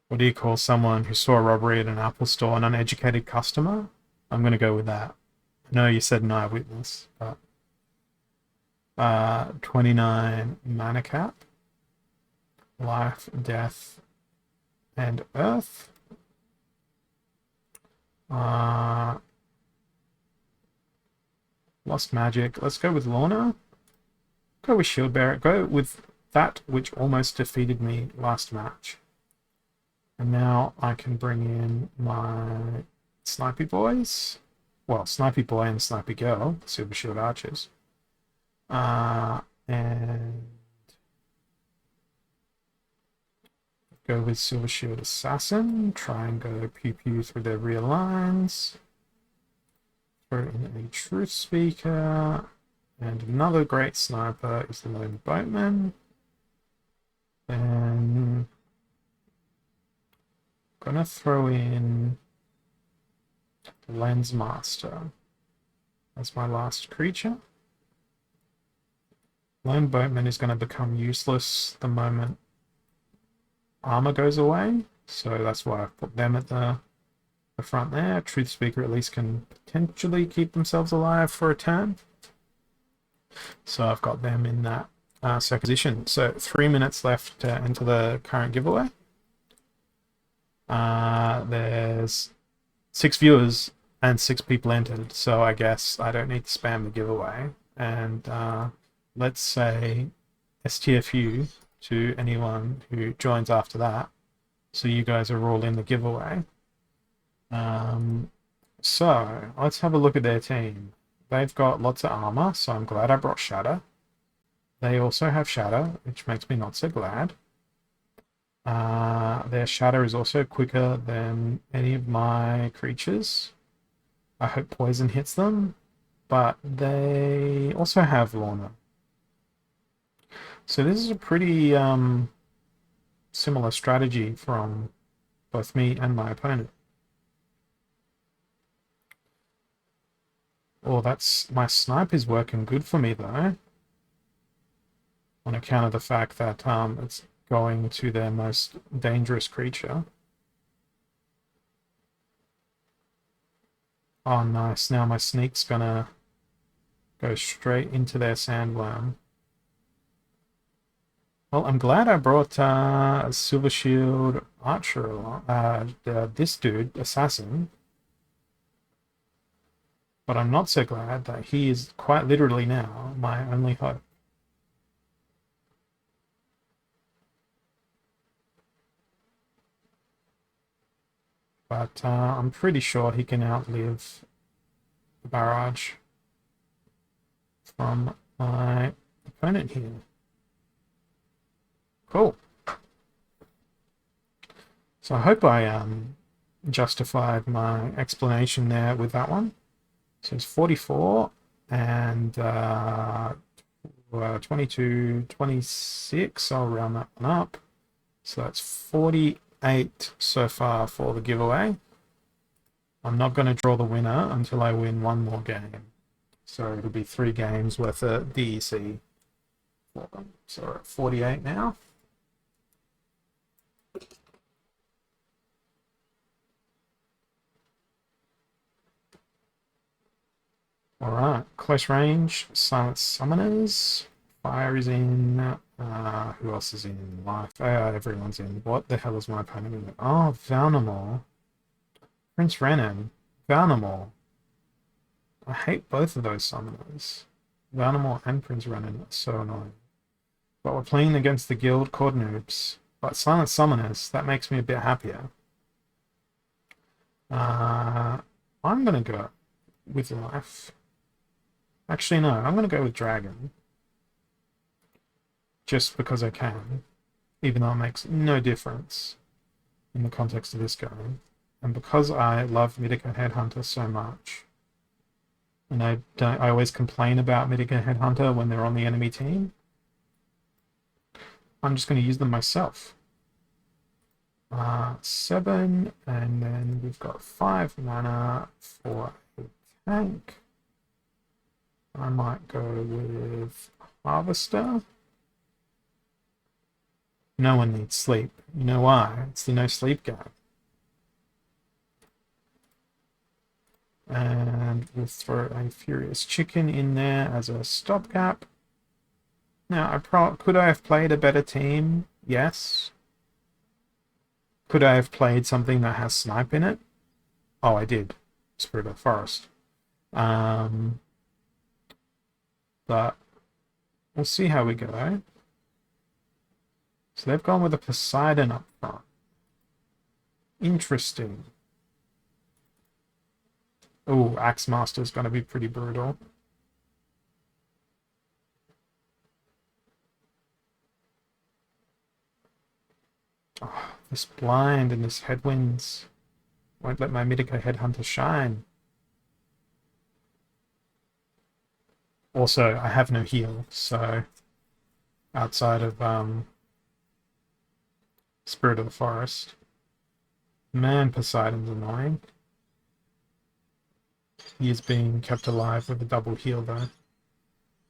What do you call someone who saw a robbery at an Apple store, an uneducated customer? I'm going to go with that. I know you said an eyewitness, but 29 mana cap, life, death, and earth. Lost magic. Let's go with Lorna. Go with Shieldbearer. Go with that which almost defeated me last match. And now I can bring in my Snipey boys. Well, Snipey boy and Snipey girl, Silver Shield archers. And go with Silver Shield assassin. Try and go pew pew through their rear lines. Throw in a truth speaker. And another great sniper is the lone boatman. Then gonna throw in Lens Master as my last creature. Lone Boatman is going to become useless the moment armor goes away, so that's why I've put them at the front there. Truth Speaker at least can potentially keep themselves alive for a turn. So I've got them in that second position. So 3 minutes left to enter the current giveaway. There's 6 viewers and 6 people entered, so I guess I don't need to spam the giveaway. And let's say STFU to anyone who joins after that, so you guys are all in the giveaway. So let's have a look at their team. They've got lots of armor, so I'm glad I brought Shatter. They also have Shatter, which makes me not so glad. Their Shatter is also quicker than any of my creatures. I hope Poison hits them, but they also have Lorna. So this is a pretty similar strategy from both me and my opponent. Oh, my snipe is working good for me though, on account of the fact that it's going to their most dangerous creature. Oh, nice. Now my sneak's gonna go straight into their sandworm. Well, I'm glad I brought a Silver Shield Archer along, this dude, Assassin. But I'm not so glad that he is quite literally now my only hope. But I'm pretty sure he can outlive the barrage from my opponent here. Cool. So I hope I justified my explanation there with that one. So it's 44. And 22, 26, I'll round that one up. So that's 48 so far for the giveaway. I'm not going to draw the winner until I win one more game. So it'll be 3 games worth of DEC for them. So we're at 48 now. Alright, close range, silent summoners. Fire is in. Who else is in? Life. Everyone's in. What the hell is my opponent in? Oh, Valnamore. Prince Renan. Valnamore. I hate both of those summoners. Valnamore and Prince Renan are so annoying. But we're playing against the guild called Noobs. But silent summoners, that makes me a bit happier. I'm gonna go with life. Actually, no, I'm gonna go with dragon. Just because I can. Even though it makes no difference in the context of this game. And because I love Mythica Headhunter so much. And I always complain about Mythica Headhunter when they're on the enemy team. I'm just going to use them myself. 7, and then we've got 5 mana for a tank. I might go with Harvester. No one needs sleep. You know why? It's the no sleep gap. And we'll throw a Furious Chicken in there as a stopgap. Now, could I have played a better team? Yes. Could I have played something that has snipe in it? Oh, I did. Spirit of the Forest. But we'll see how we go. So they've gone with a Poseidon up front. Interesting. Oh, Axe Master's going to be pretty brutal. Oh, this blind and this headwinds won't let my Mythica Headhunter shine. Also, I have no heal, so outside of Spirit of the Forest. Man, Poseidon's annoying. He is being kept alive with a double heal though.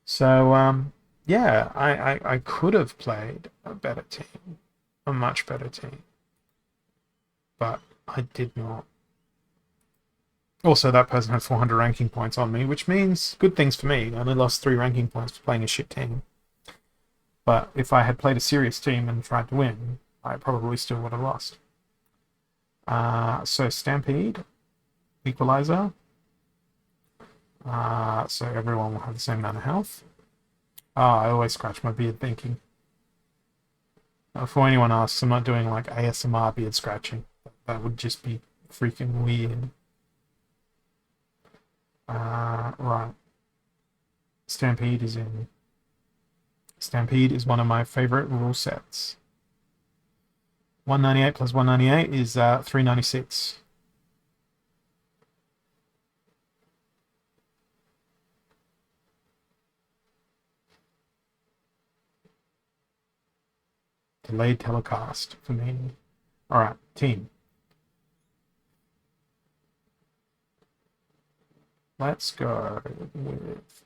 So yeah, I could have played a better team. A much better team. But I did not. Also, that person had 400 ranking points on me, which means good things for me. I only lost 3 ranking points for playing a shit team. But if I had played a serious team and tried to win, I probably still would have lost. So Stampede, Equalizer. So everyone will have the same amount of health. I always scratch my beard thinking. For anyone asks, I'm not doing like ASMR beard scratching. That would just be freaking weird. Right. Stampede is in. Stampede is one of my favorite rule sets. 198 plus 198 is 396. Delayed telecast for me. Alright, team. Let's go with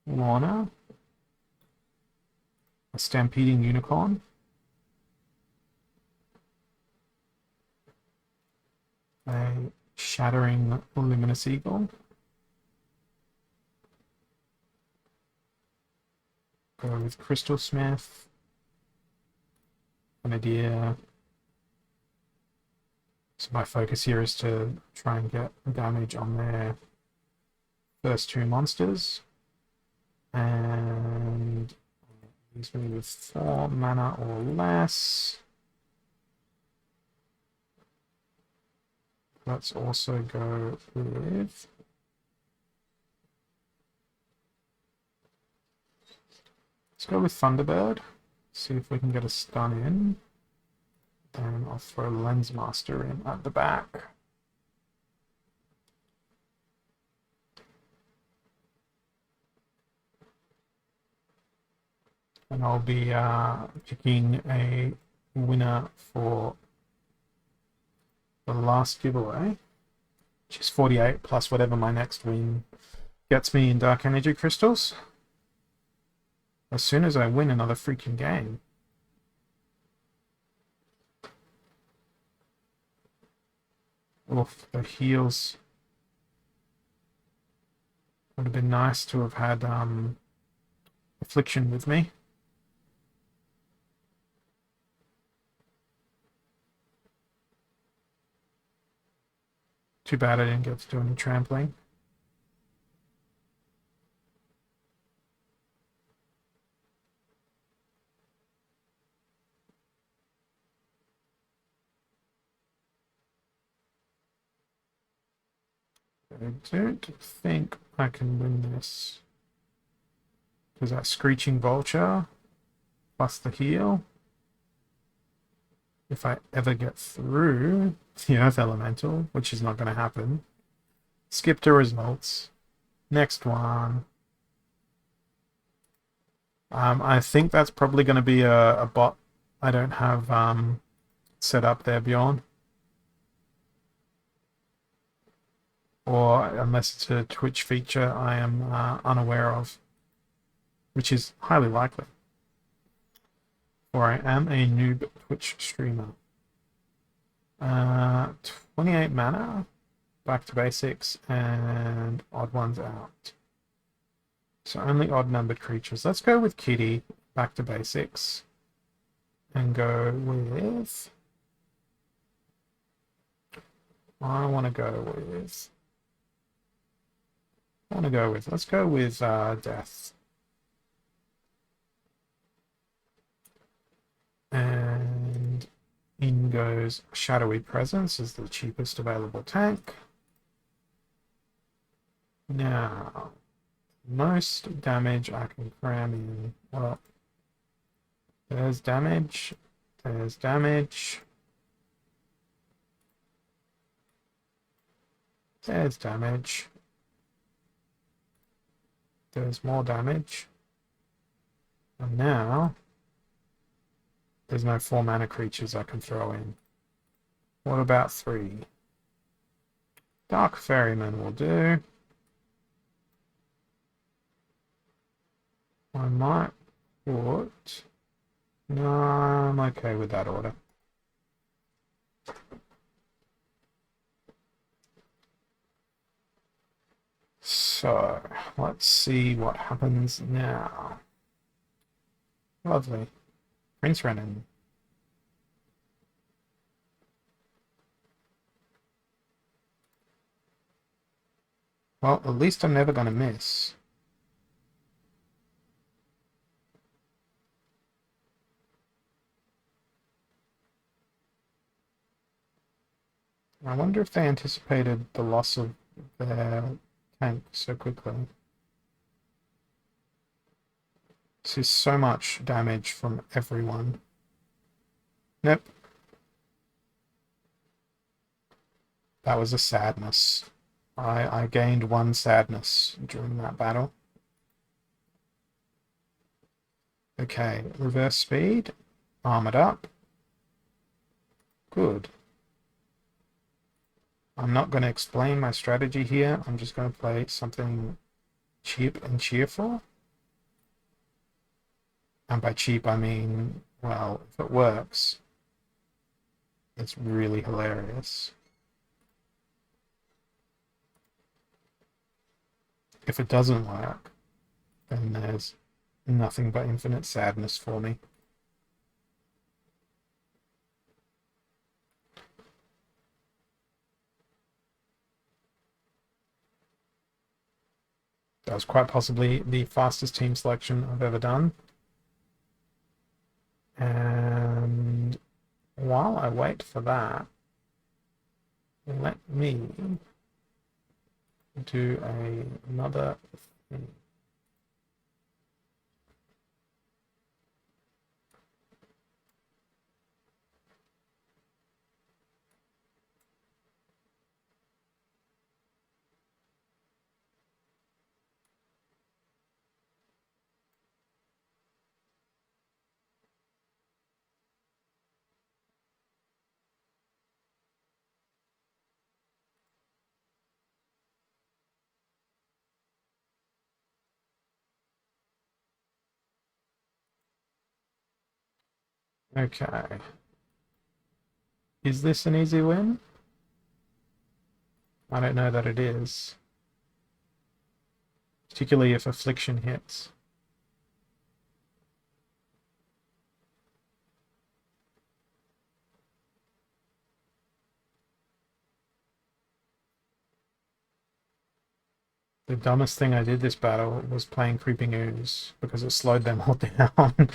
Lorna, a Stampeding Unicorn, a Shattering Luminous Eagle, go with Crystal Smith, an idea. So my focus here is to try and get damage on their first 2 monsters. And leaves me with 4 mana or less. Let's also go with Thunderbird. See if we can get a stun in. And I'll throw Lens Master in at the back. And I'll be picking a winner for the last giveaway, which is 48 plus whatever my next win gets me in Dark Energy Crystals. As soon as I win another freaking game. Oof, the heals. Would have been nice to have had Affliction with me. Too bad I didn't get to do any trampling. I don't think I can win this. Because that Screeching Vulture plus the heal. If I ever get through the Earth Elemental, which is not going to happen. Skip to results. Next one. I think that's probably going to be a bot I don't have set up there, Bjorn. Or unless it's a Twitch feature I am unaware of, which is highly likely. For I am a noob Twitch streamer. 28 mana, back to basics, and odd ones out. So only odd numbered creatures. Let's go with Kitty, back to basics, and go with... I want to go with... Let's go with Death. And in goes Shadowy Presence as the cheapest available tank. Now, most damage I can cram in. Well, there's damage. There's damage. There's damage. There's more damage. And now, there's no 4 mana creatures I can throw in. What about 3? Dark Ferryman will do. I might put... No, I'm okay with that order. So, let's see what happens now. Lovely. Prince Renan. Well, at least I'm never going to miss. I wonder if they anticipated the loss of their tank so quickly. This is so much damage from everyone. Nope. That was a sadness. I gained 1 sadness during that battle. Okay, reverse speed. Armored up. Good. I'm not going to explain my strategy here. I'm just going to play something cheap and cheerful. And by cheap, I mean, well, if it works, it's really hilarious. If it doesn't work, then there's nothing but infinite sadness for me. That was quite possibly the fastest team selection I've ever done. And while I wait for that, let me do another thing. Okay. Is this an easy win? I don't know that it is. Particularly if affliction hits. The dumbest thing I did this battle was playing Creeping Ooze because it slowed them all down.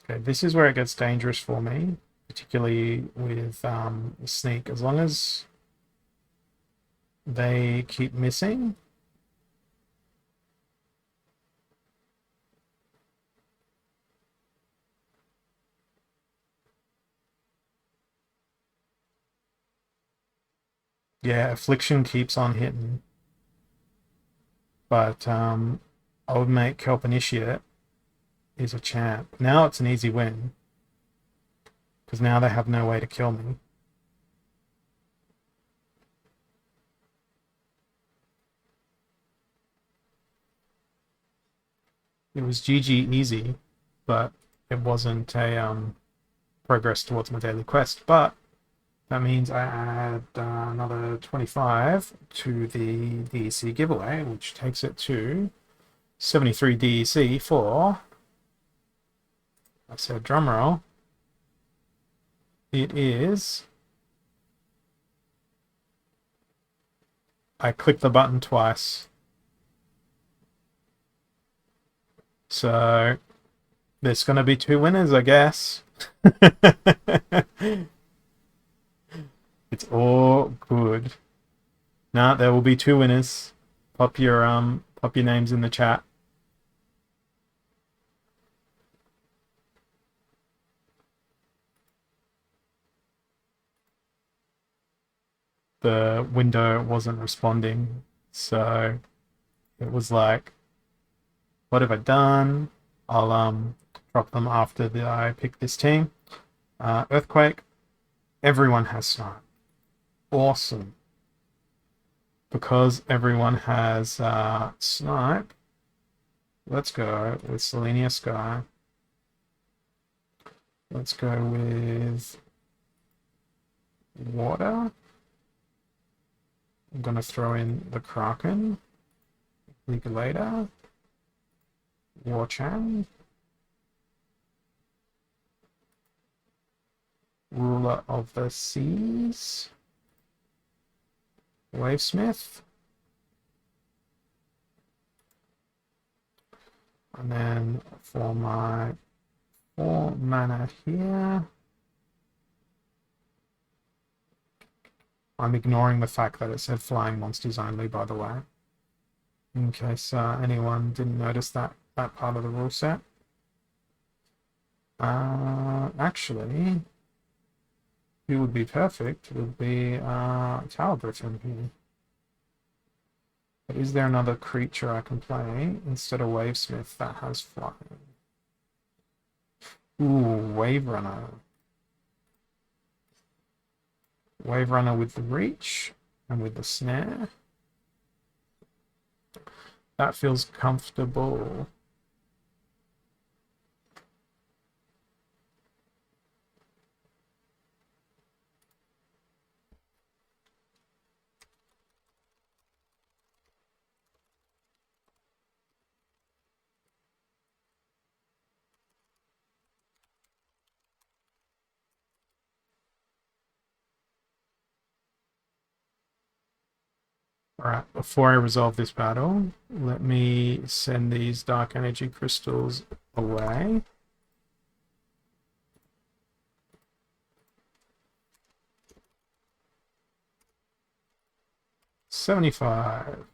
Okay, this is where it gets dangerous for me, particularly with Sneak. As long as they keep missing, yeah, Affliction keeps on hitting. But I would make Kelp Initiate is a champ. Now it's an easy win. Because now they have no way to kill me. It was GG easy, but it wasn't a progress towards my daily quest. But that means I add another 25 to the DEC giveaway, which takes it to 73 DEC for, I said drumroll, it is, I clicked the button twice. So there's going to be 2 winners, I guess. It's all good. Nah, there will be 2 winners. Pop your names in the chat. The window wasn't responding, so it was like, what have I done? I'll drop them after I pick this team. Earthquake. Everyone has snipe. Awesome. Because everyone has snipe, let's go with Selenia Sky. Let's go with water. I'm going to throw in the Kraken, Legulator, Warchan, Ruler of the Seas, Wavesmith, and then for my 4 mana here, I'm ignoring the fact that it said flying monsters only, by the way, in case anyone didn't notice that part of the rule set. Actually, who would be perfect would be Tower Griffin here. But is there another creature I can play instead of Wavesmith that has flying? Ooh, Wave Runner. Wave Runner with the reach and with the snare. That feels comfortable. Alright, before I resolve this battle, let me send these dark energy crystals away. $75.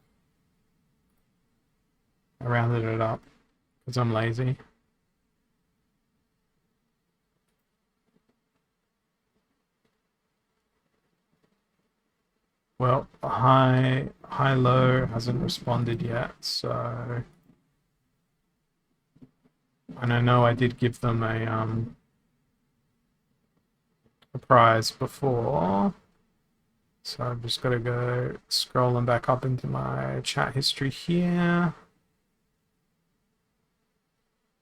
I rounded it up because I'm lazy. Well, high-low hasn't responded yet, so... And I know I did give them a prize before, So I've just got to go scrolling back up into my chat history here.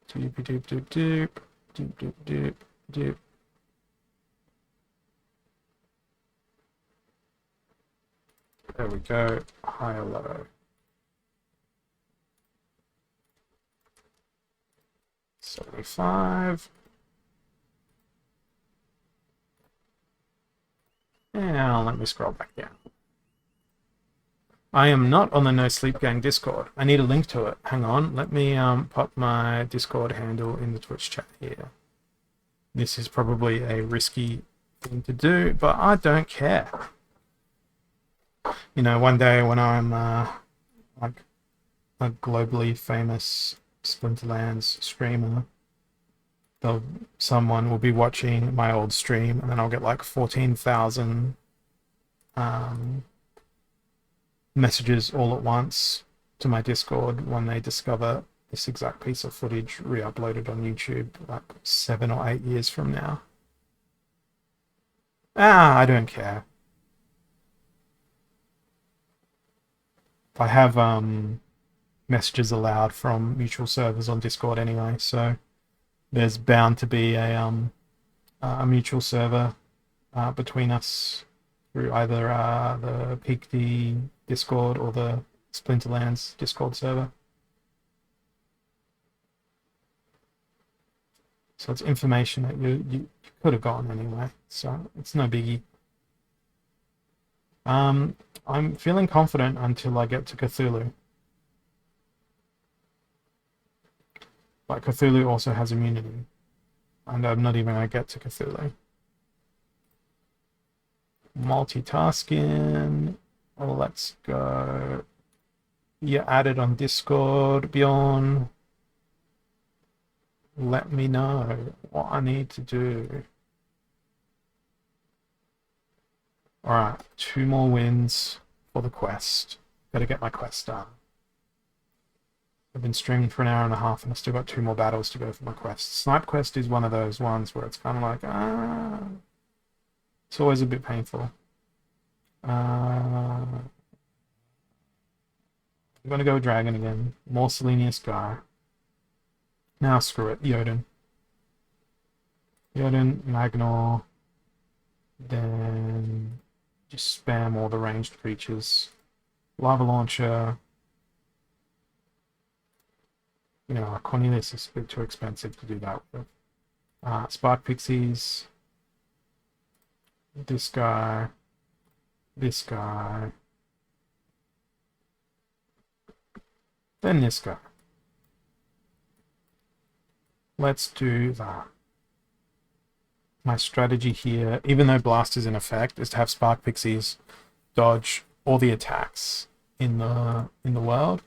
Doop doop doop doop doop doop doop doop. There we go. High or low. 75. Now let me scroll back down. I am not on the No Sleep Gang Discord. I need a link to it. Hang on. Let me pop my Discord handle in the Twitch chat here. This is probably a risky thing to do, but I don't care. You know, one day when I'm like a globally famous Splinterlands streamer, someone will be watching my old stream, and then I'll get like 14,000 messages all at once to my Discord when they discover this exact piece of footage re-uploaded on YouTube like 7 or 8 years from now. I don't care. I have messages allowed from mutual servers on Discord anyway, so there's bound to be a mutual server between us through either the PeakD Discord or the Splinterlands Discord server. So it's information that you could have gotten anyway, so it's no biggie. I'm feeling confident until I get to Cthulhu. But Cthulhu also has immunity, and I'm not even going to get to Cthulhu. Multitasking. Let's go. You're added on Discord, Bjorn. Let me know what I need to do. Alright, 2 more wins for the quest. Gotta get my quest done. I've been streaming for an hour and a half and I've still got 2 more battles to go for my quest. Snipe quest is one of those ones where it's kind of like, it's always a bit painful. I'm gonna go dragon again. More Selenius guy. Now screw it, Jotun. Jotun, Magnor. Then just spam all the ranged creatures. Lava launcher. You know, Cornelius is a bit too expensive to do that with. Spark Pixies. This guy. This guy. Then this guy. Let's do that. My strategy here, even though Blast is in effect, is to have Spark Pixies dodge all the attacks in the world.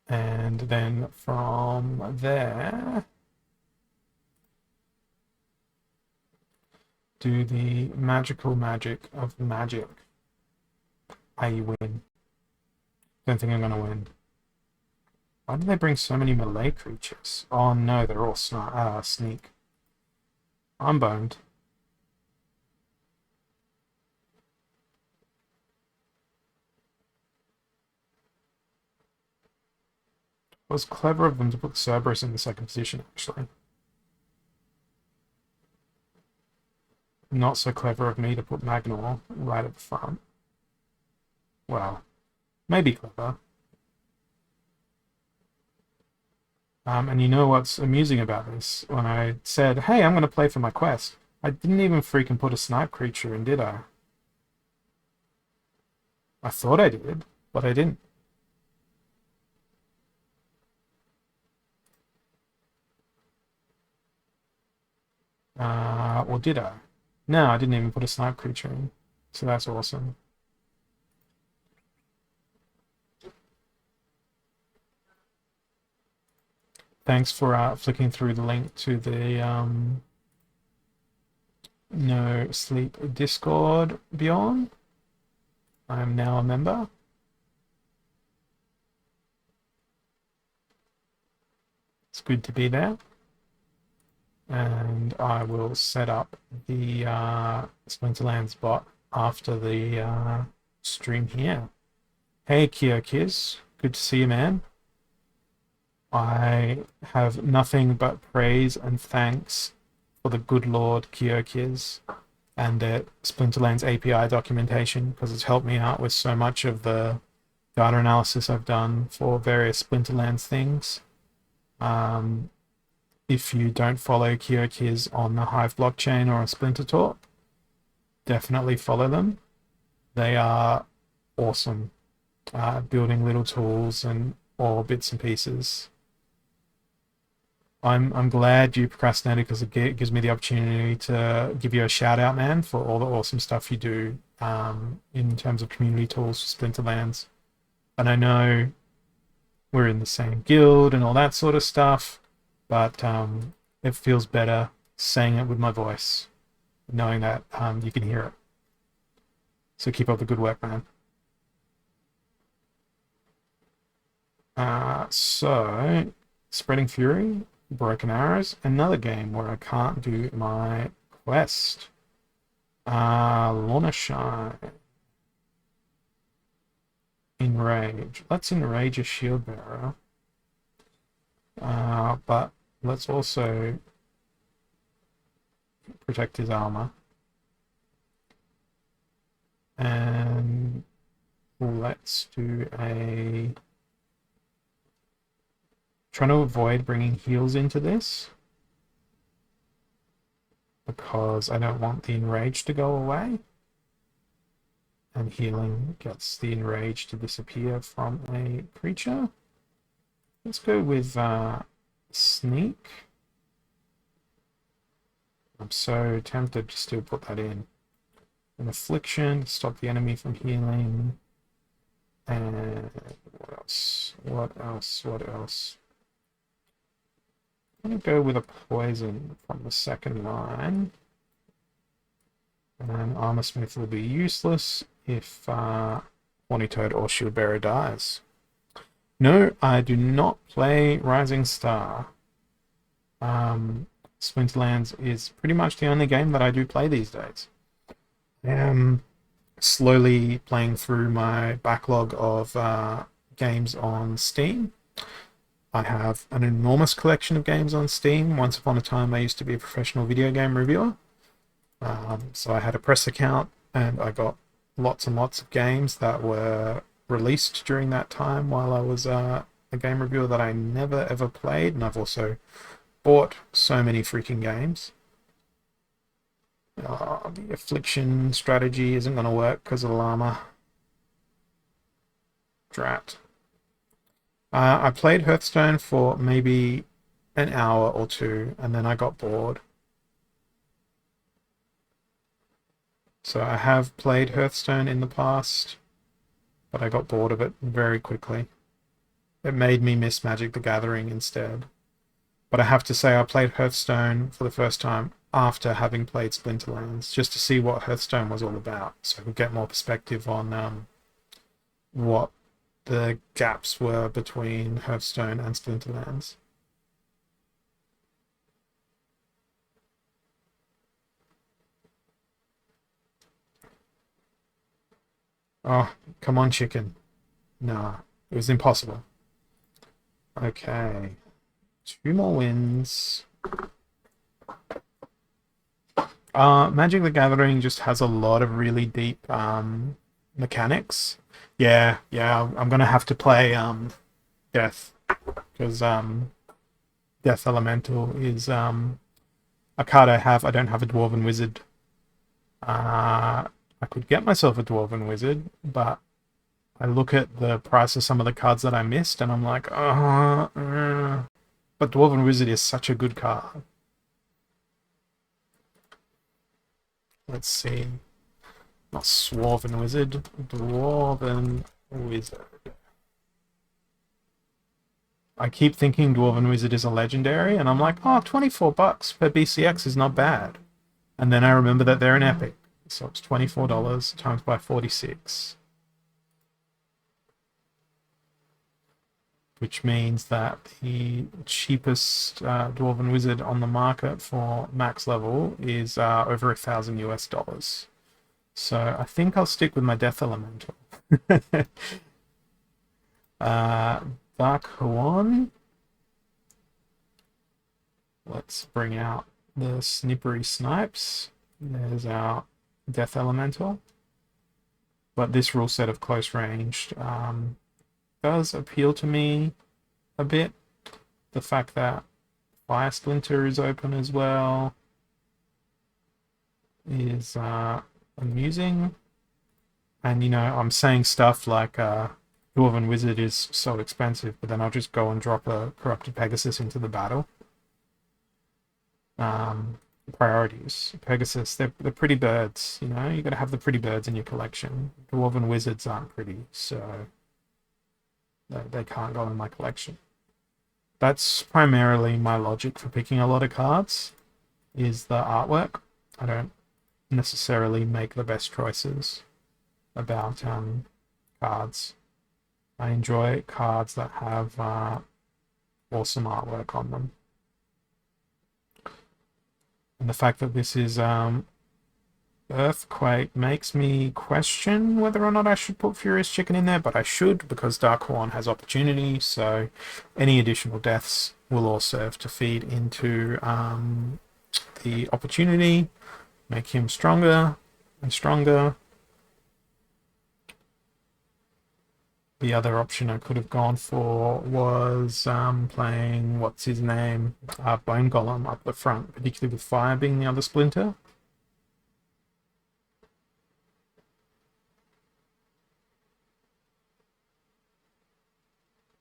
And then from there, do the magical magic of magic. I win. Don't think I'm going to win. Why did they bring so many melee creatures? Oh no, they're all sneak. I'm boned. It was clever of them to put Cerberus in the second position, actually. Not so clever of me to put Magnor right at the front. Well, maybe clever. And you know what's amusing about this? When I said, hey, I'm going to play for my quest, I didn't even freaking put a snipe creature in, did I? I thought I did, but I didn't. Or did I? No, I didn't even put a snipe creature in. So that's awesome. Thanks for flicking through the link to the No Sleep Discord, Bjorn. I am now a member. It's good to be there. And and I will set up the Splinterlands bot after the stream here. Hey Kiz, good to see you, man. I have nothing but praise and thanks for the good Lord Kiz and the Splinterlands API documentation, because it's helped me out with so much of the data analysis I've done for various Splinterlands things. If you don't follow Kiz on the Hive blockchain or on Splinter Talk, definitely follow them. They are awesome, building little tools and all bits and pieces. I'm glad you procrastinated, because it gives me the opportunity to give you a shout out, man, for all the awesome stuff you do in terms of community tools for Splinterlands. And I know we're in the same guild and all that sort of stuff, but it feels better saying it with my voice, knowing that you can hear it. So keep up the good work, man. So, Spreading Fury, Broken Arrows, another game where I can't do my quest. Lorna Shine. Enrage. Let's enrage a shield bearer. But let's also protect his armor. And let's do a... Trying to avoid bringing heals into this, because I don't want the enrage to go away. And healing gets the enrage to disappear from a creature. Let's go with sneak. I'm so tempted to still put that in. An affliction to stop the enemy from healing. And what else? What else? What else? I'm going to go with a poison from the second line. And Armor Smith will be useless if Horny Toad or Shield Bearer dies. No, I do not play Rising Star. Splinterlands is pretty much the only game that I do play these days. I am slowly playing through my backlog of games on Steam. I have an enormous collection of games on Steam. Once upon a time, I used to be a professional video game reviewer. So I had a press account, and I got lots and lots of games that were released during that time while I was a game reviewer that I never ever played. And I've also bought so many freaking games. The affliction strategy isn't going to work because of the llama. Drat. I played Hearthstone for maybe an hour or two, and then I got bored. So I have played Hearthstone in the past, but I got bored of it very quickly. It made me miss Magic the Gathering instead. But I have to say, I played Hearthstone for the first time after having played Splinterlands, just to see what Hearthstone was all about, so I could get more perspective on what the gaps were between Hearthstone and Splinterlands. Oh, come on, chicken. Nah, it was impossible. Okay. 2 more wins. Magic the Gathering just has a lot of really deep mechanics. Yeah, I'm gonna have to play Death, because Death Elemental is a card I have. I don't have a Dwarven Wizard. I could get myself a Dwarven Wizard, but I look at the price of some of the cards that I missed, and I'm like, but Dwarven Wizard is such a good card. Let's see. Not Swarven Wizard. Dwarven Wizard. I keep thinking Dwarven Wizard is a legendary, and I'm like, oh, $24 per BCX is not bad. And then I remember that they're an epic. So it's $24 times by 46. which means that the cheapest Dwarven Wizard on the market for max level is over $1,000 US. So I think I'll stick with my Death Elemental. Dark Huon. Let's bring out the Snippery Snipes. There's our Death Elemental. But this rule set of close ranged does appeal to me a bit. The fact that Fire Splinter is open as well is amusing. And, you know, I'm saying stuff like Dwarven Wizard is so expensive, but then I'll just go and drop a Corrupted Pegasus into the battle. Priorities. Pegasus, they're pretty birds, you know? You gotta have the pretty birds in your collection. Dwarven Wizards aren't pretty, so they can't go in my collection. That's primarily my logic for picking a lot of cards, is the artwork. I don't necessarily make the best choices about cards. I enjoy cards that have awesome artwork on them. And the fact that this is Earthquake makes me question whether or not I should put Furious Chicken in there, but I should, because Dark Horn has opportunity, so any additional deaths will all serve to feed into the opportunity, make him stronger and stronger. The other option I could have gone for was playing, what's his name, Bone Golem up the front, particularly with Fire being the other Splinter.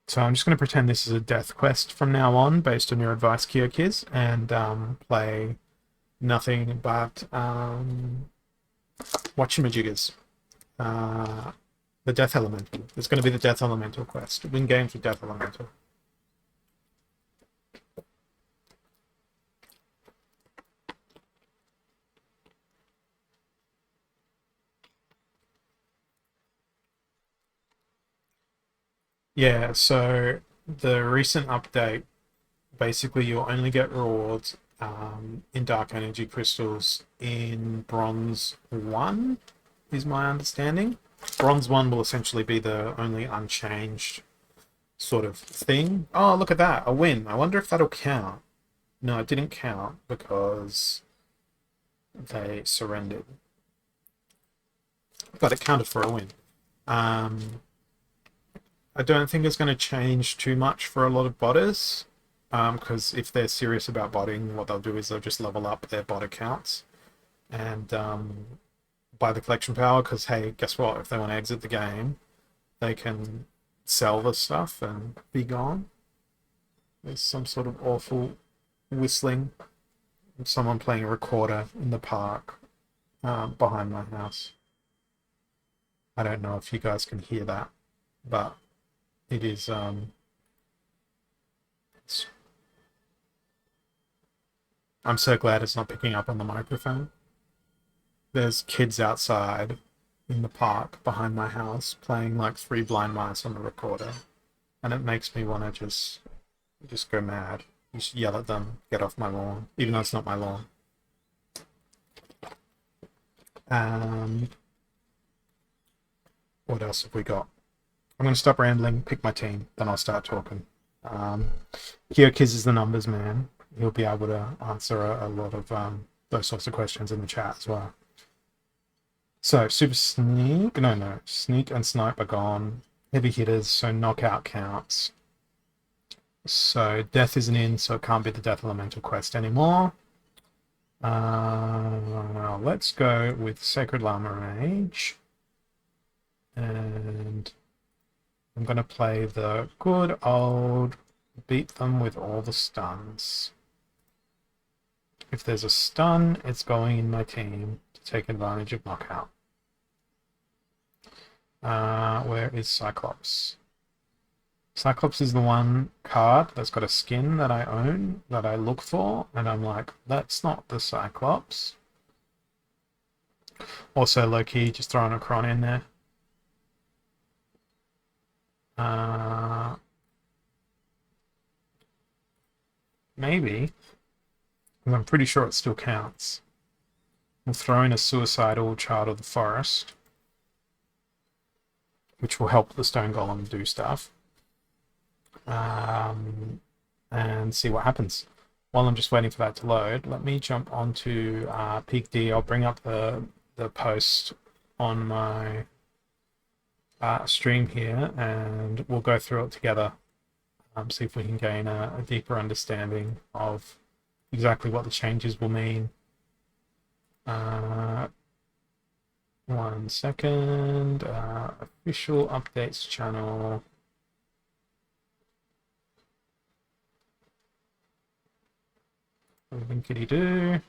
So I'm just going to pretend this is a death quest from now on, based on your advice, Kyokiz, and play nothing but whatchamajiggers. The Death Elemental. It's going to be the Death Elemental quest. Win games with Death Elemental. Yeah, so the recent update, basically you'll only get rewards in Dark Energy Crystals in Bronze 1, is my understanding. Bronze 1 will essentially be the only unchanged sort of thing. Oh, look at that, a win. I wonder if that'll count. No, it didn't count because they surrendered. But it counted for a win. I don't think it's going to change too much for a lot of botters, because if they're serious about botting, what they'll do is they'll just level up their bot accounts and buy the collection power, because hey, guess what, if they want to exit the game they can sell the stuff and be gone. There's some sort of awful whistling, someone playing a recorder in the park behind my house. I don't know if you guys can hear that, but it is I'm so glad it's not picking up on the microphone. There's kids outside in the park behind my house playing like Three Blind Mice on the recorder, and it makes me want to just go mad. Just yell at them, get off my lawn, even though it's not my lawn. What else have we got? I'm going to stop rambling, pick my team, then I'll start talking. Kyokiz is the numbers man. He'll be able to answer a lot of those sorts of questions in the chat as well. So, Super Sneak, no, Sneak and Snipe are gone. Heavy hitters, so knockout counts. So, Death isn't in, so it can't be the Death Elemental quest anymore. Let's go with Sacred Llama Mage. And I'm going to play the good old beat them with all the stuns. If there's a stun, it's going in my team to take advantage of knockout. Where is Cyclops? Cyclops is the one card that's got a skin that I own, that I look for, and I'm like, that's not the Cyclops. Also, low-key, just throwing a Cron in there. maybe, because I'm pretty sure it still counts. We'll throw in a suicidal child of the forest, which will help the stone golem do stuff. And see what happens. While I'm just waiting for that to load, let me jump onto Peak D. I'll bring up the post on my stream here, and we'll go through it together. See if we can gain a deeper understanding of exactly what the changes will mean. 1 second. Official updates channel. Linkity do.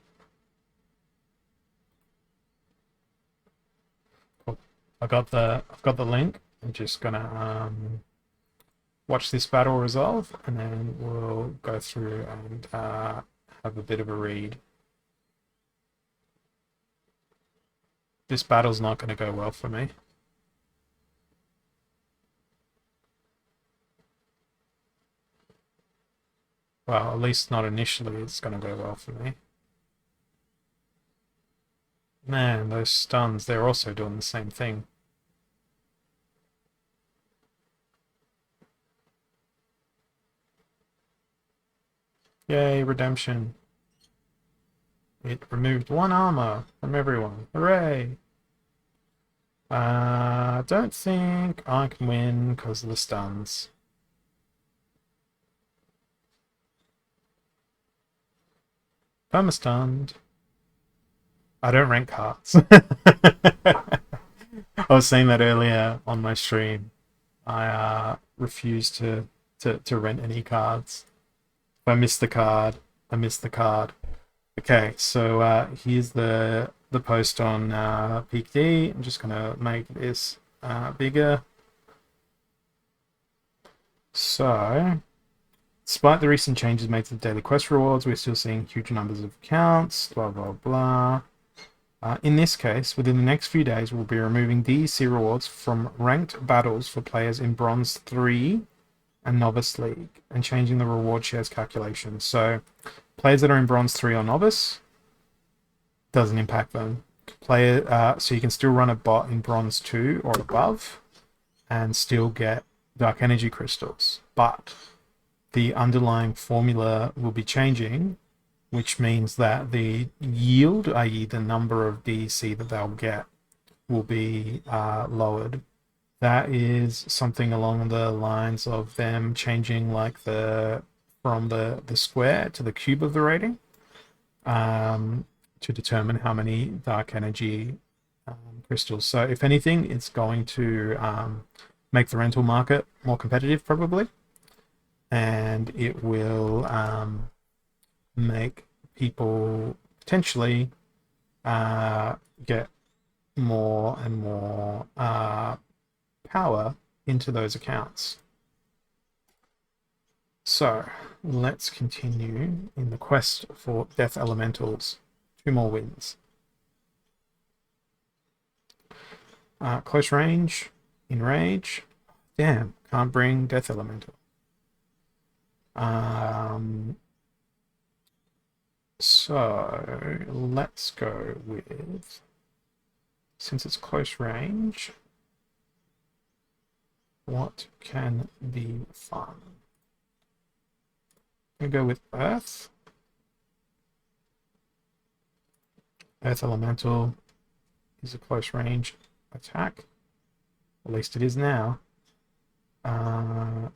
Cool. I've got the link. I'm just gonna watch this battle resolve, and then we'll go through and have a bit of a read. This battle's not going to go well for me. Well, at least not initially it's going to go well for me. Man, those stuns, they're also doing the same thing. Yay, redemption. It removed 1 armor from everyone. Hooray! Don't think I can win because of the stuns. Perma-stunned. I don't rank cards. I was saying that earlier on my stream. I refuse to rent any cards. If I miss the card, I miss the card. Okay, so here's the post on Peak D. I'm just gonna make this bigger. So, despite the recent changes made to the daily quest rewards, we're still seeing huge numbers of accounts, blah blah blah. In this case, within the next few days, we'll be removing DEC rewards from ranked battles for players in Bronze 3 and Novice League, and changing the reward shares calculation. So, players that are in Bronze 3 or Novice, doesn't impact them. So you can still run a bot in Bronze 2 or above and still get Dark Energy Crystals. But the underlying formula will be changing, which means that the yield, i.e. the number of DEC that they'll get, will be lowered. That is something along the lines of them changing like from the square to the cube of the rating to determine how many dark energy crystals. So if anything, it's going to make the rental market more competitive probably, and it will make people potentially get more and more power into those accounts. So let's continue in the quest for Death Elementals. 2 more wins. Close range, enrage. Damn, can't bring Death Elemental. So let's go with, since it's close range, what can be fun? I'm gonna go with Earth. Earth Elemental is a close range attack. At least it is now. I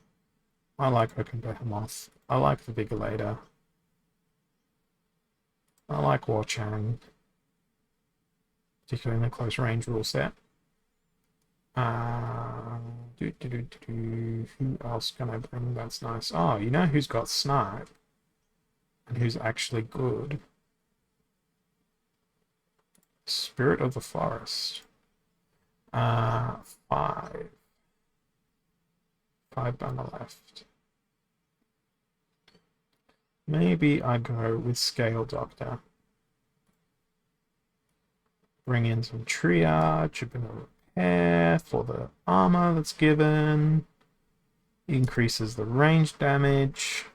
like Oaken Behemoth. I like the Vigilator. I like War Chang, particularly in the close range rule set. Who else can I bring that's nice? Oh, you know who's got Snipe and who's actually good? Spirit of the Forest. 5 banner left. Maybe I go with Scale Doctor. Bring in some triage, a bit of repair for the armor that's given. Increases the range damage.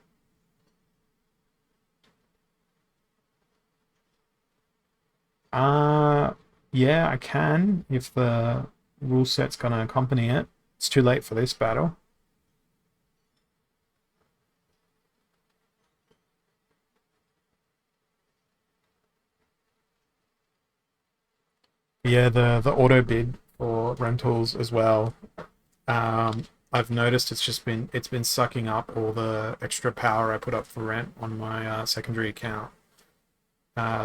Yeah, I can if the rule set's gonna accompany it. It's too late for this battle. Yeah, the auto bid for rentals as well. I've noticed it's been sucking up all the extra power I put up for rent on my secondary account.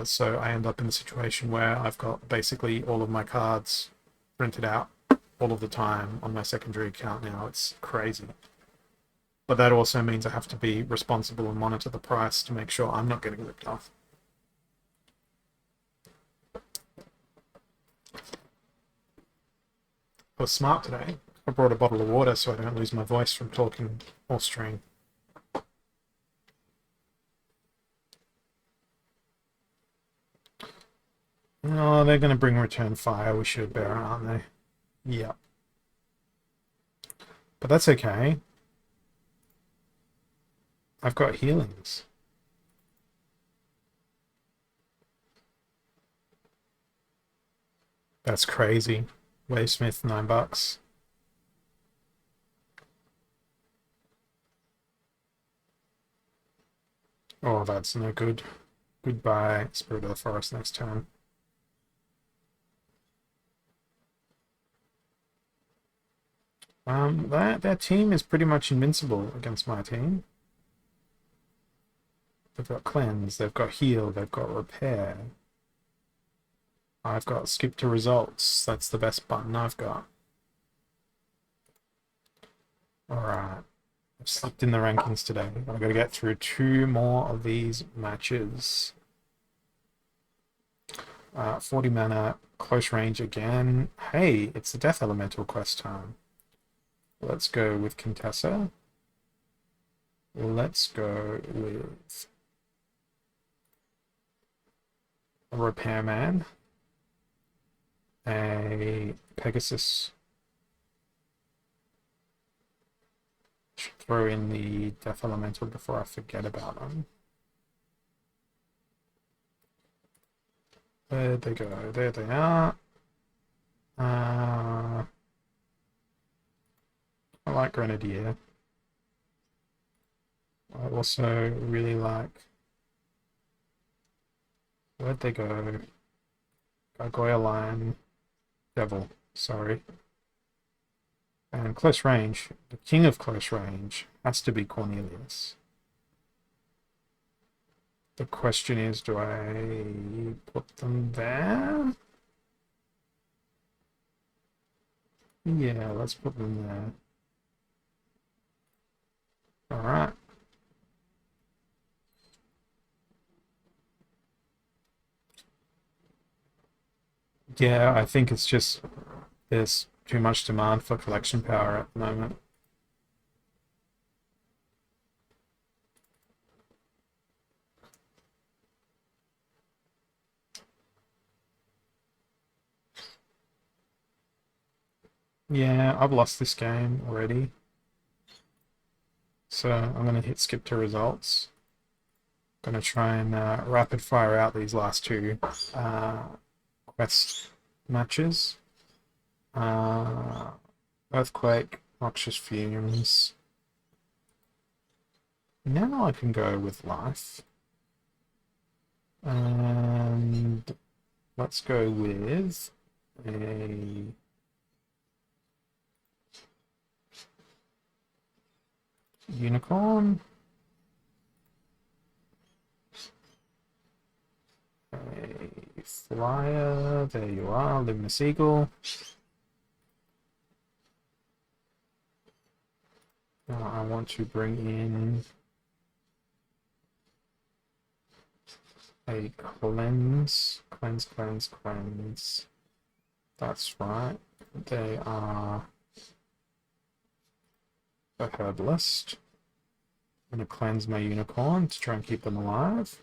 So I end up in a situation where I've got basically all of my cards printed out all of the time on my secondary account now. It's crazy. But that also means I have to be responsible and monitor the price to make sure I'm not getting ripped off. I was smart today. I brought a bottle of water so I don't lose my voice from talking or string. Oh, they're going to bring return fire. We should bear, aren't they? Yeah. But that's okay. I've got healings. That's crazy. Wavesmith, $9. Oh, that's no good. Goodbye, Spirit of the Forest next turn. That team is pretty much invincible against my team. They've got cleanse, they've got heal, they've got repair. I've got skip to results. That's the best button I've got. Alright. I've slipped in the rankings today. I've got to get through 2 more of these matches. 40 mana, close range again. Hey, it's the Death Elemental quest time. Let's go with Contessa. Let's go with a Repairman. A Pegasus. Should throw in the Death Elemental before I forget about them. There they go. There they are. I like Grenadier. I also really like... Where'd they go? Gargoyle Lion. Devil, sorry. And close range. The king of close range has to be Cornelius. The question is, do I put them there? Yeah, let's put them there. Alright. Yeah, I think it's just there's too much demand for collection power at the moment. Yeah, I've lost this game already. So I'm going to hit skip to results. Going to try and rapid fire out these last 2 quest matches. Earthquake, Noxious Fumes. Now I can go with life. And let's go with a unicorn. A flyer, there you are, Luminous Eagle. Now I want to bring in a cleanse. Cleanse. That's right. They are a herbalist. I'm going to cleanse my unicorn to try and keep them alive.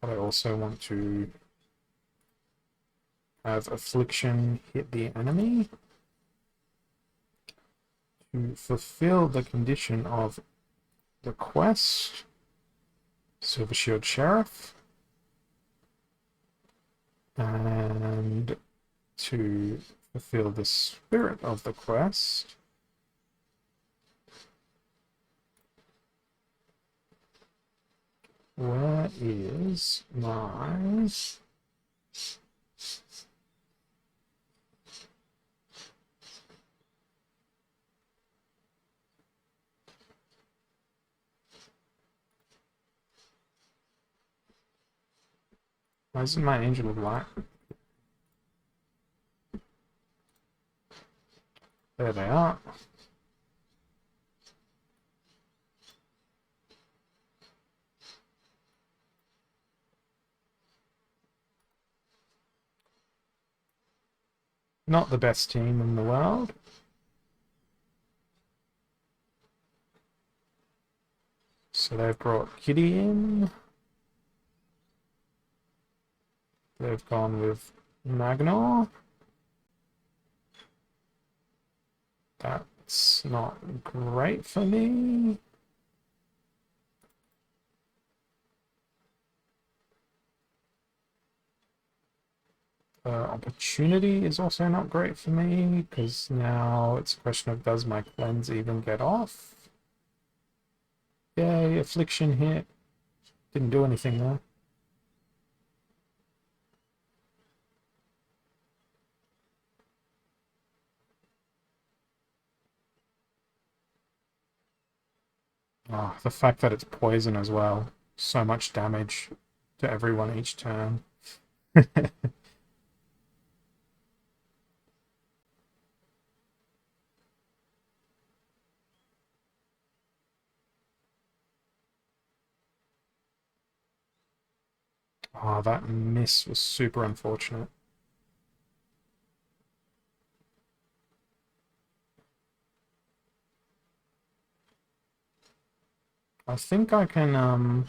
But I also want to have affliction hit the enemy to fulfill the condition of the quest. Silver Shield Sheriff. And to fulfill the spirit of the quest, where is my... Why isn't my Angel of Light? There they are. Not the best team in the world. So they've brought Kitty in. They've gone with Magnor. That's not great for me. Opportunity is also not great for me, because now it's a question of, does my cleanse even get off? Yay, affliction hit. Didn't do anything there. Oh, the fact that it's poison as well. So much damage to everyone each turn. Oh, that miss was super unfortunate. I think I can,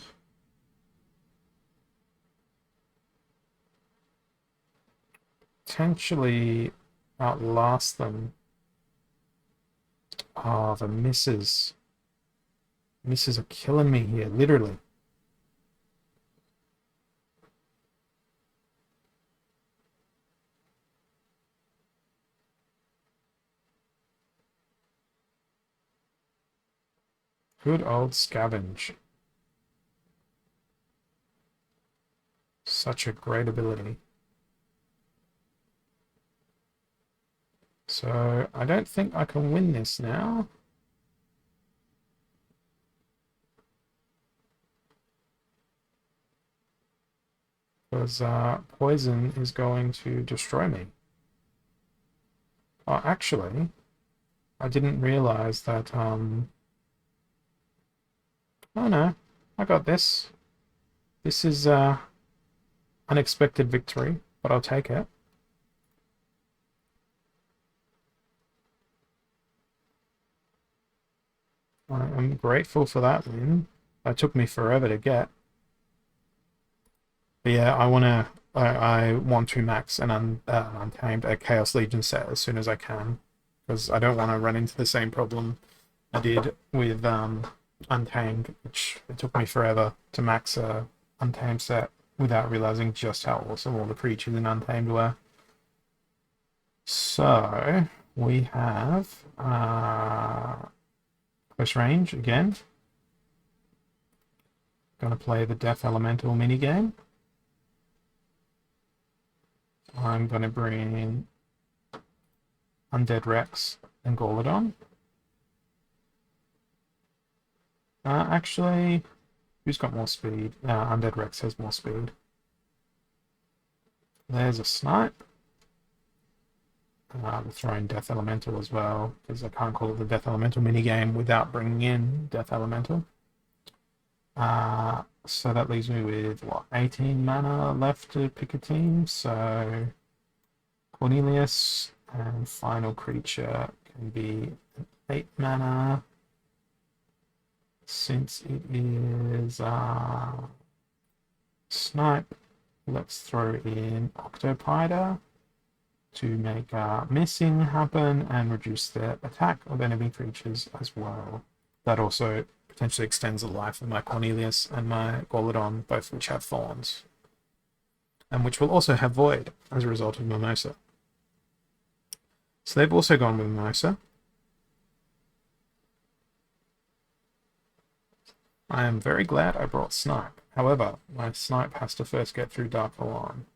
potentially outlast them. Oh, the misses. Misses are killing me here, literally. Good old Scavenge. Such a great ability. So, I don't think I can win this now. Because poison is going to destroy me. Oh, actually, I didn't realize that, oh no, I got this. This is unexpected victory, but I'll take it. I am grateful for that win. That took me forever to get. But yeah, I want to max an Untamed, a Chaos Legion set as soon as I can, because I don't want to run into the same problem I did with Untamed, which it took me forever to max a Untamed set without realizing just how awesome all the creatures in Untamed were. So we have close range again. Gonna play the Death Elemental minigame. I'm gonna bring Undead Rex and Gauladon. Actually, who's got more speed? Undead Rex has more speed. There's a Snipe. We'll throw in Death Elemental as well, because I can't call it the Death Elemental minigame without bringing in Death Elemental. So that leaves me with, what, 18 mana left to pick a team. So Cornelius and final creature can be 8 mana. Since it is Snipe, let's throw in Octopider to make missing happen and reduce the attack of enemy creatures as well. That also potentially extends the life of my Cornelius and my Gauladon, both which have thorns. and which will also have Void as a result of Mimosa. So they've also gone with Mimosa. I am very glad I brought Snipe. However, my Snipe has to first get through Dark Alarm.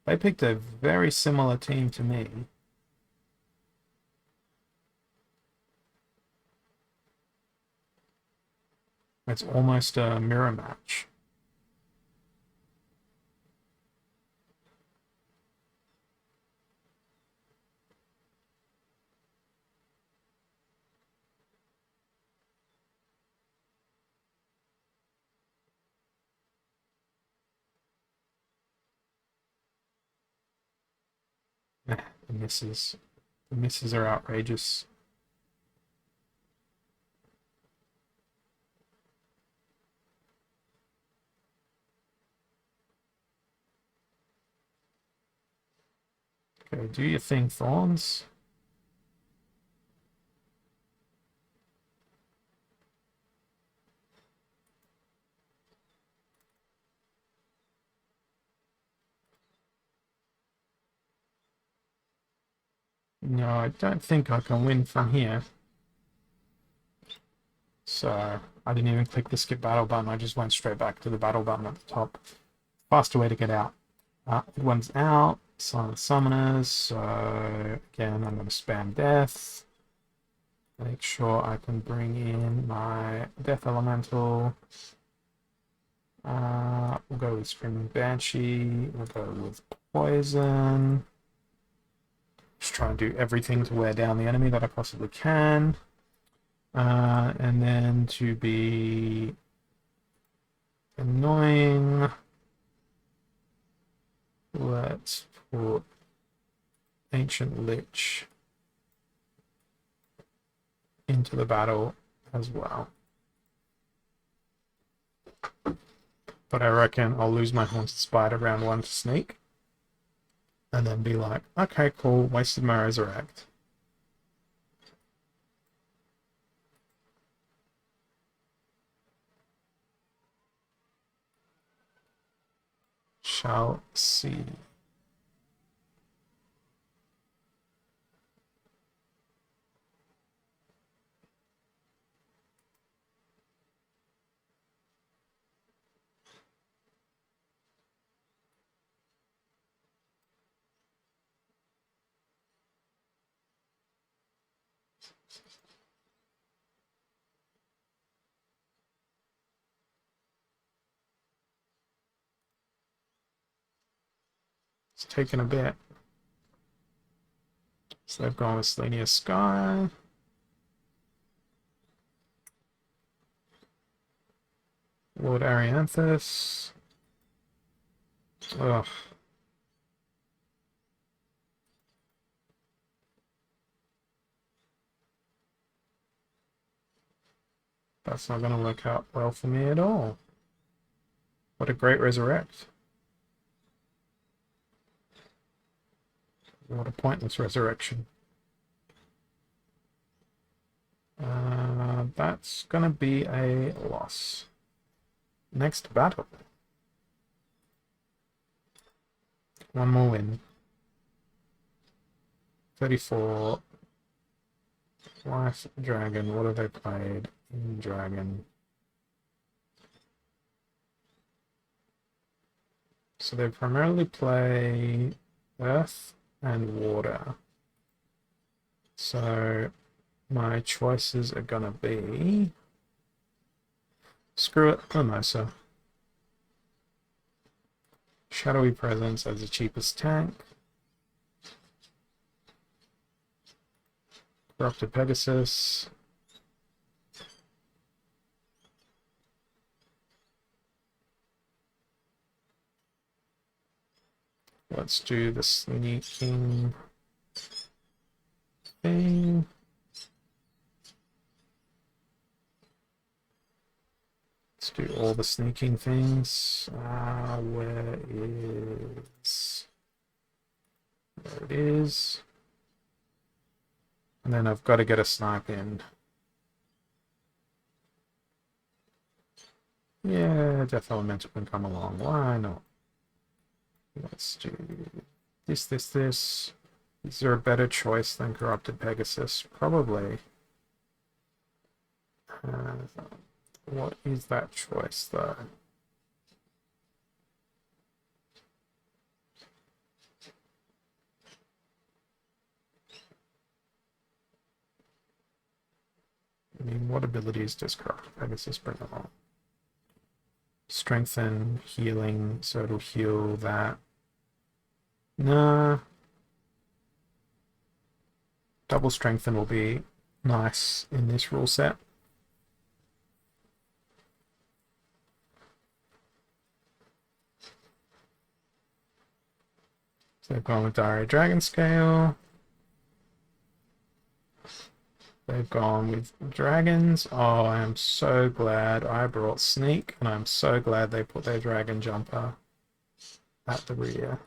They picked a very similar team to me. It's almost a mirror match. The misses. The misses are outrageous. Okay, do your thing, Thorns. No, I don't think I can win from here. So I didn't even click the skip battle button. I just went straight back to the battle button at the top. Faster way to get out. One's out. Silent Summoners. So again, I'm going to spam Death. Make sure I can bring in my Death Elemental. We'll go with Screaming Banshee. We'll go with Poison. Just try and do everything to wear down the enemy that I possibly can. And then to be annoying, let's put Ancient Lich into the battle as well. But I reckon I'll lose my Haunted Spider round 1 to sneak. And then be like, okay, cool, wasted my Resurrect. Shall see. It's taken a bit. So they've gone with Selenia Sky. Lord Arianthus. Ugh. That's not going to work out well for me at all. What a great Resurrect. What a pointless Resurrection. That's going to be a loss. Next battle. One more win. 34. Life Dragon. What have they played in Dragon? So they primarily play Earth and Water. So my choices are gonna be... Screw it, Mimosa. Shadowy Presence as the cheapest tank. Corrupted Pegasus. Let's do the sneaking thing. Let's do all the sneaking things. Where it is. And then I've got to get a snipe in. Yeah, Death Elemental can come along. Why not? Let's do this. Is there a better choice than Corrupted Pegasus? Probably. What is that choice, though? I mean, what abilities does Corrupted Pegasus bring along? Strengthen, healing, so it'll heal that. Nah. Double strengthen will be nice in this rule set. So they've gone with Diary Dragon Scale. They've gone with dragons. Oh, I am so glad I brought Sneak, and I'm so glad they put their Dragon Jumper at the rear.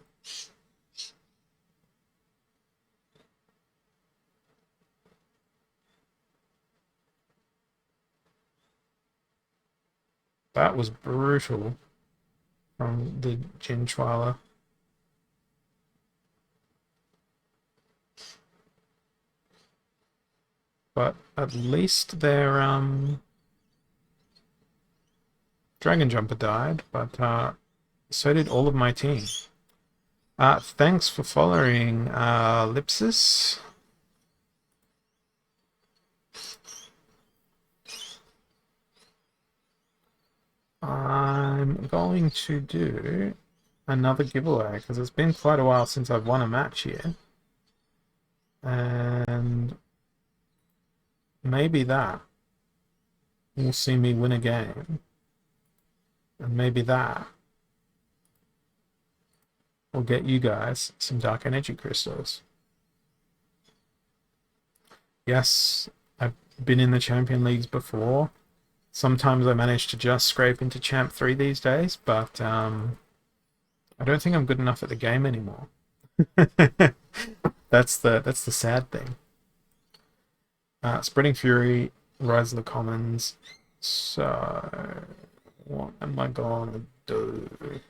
That was brutal from the Jinchwala. But at least their Dragon Jumper died, but so did all of my team. Thanks for following, Lipsis. I'm going to do another giveaway because it's been quite a while since I've won a match here. And maybe that will see me win a game. And maybe that will get you guys some Dark Energy Crystals. Yes, I've been in the Champion Leagues before. Sometimes I manage to just scrape into Champ 3 these days, but I don't think I'm good enough at the game anymore. That's the sad thing. Spreading Fury, Rise of the Commons. So what am I gonna do?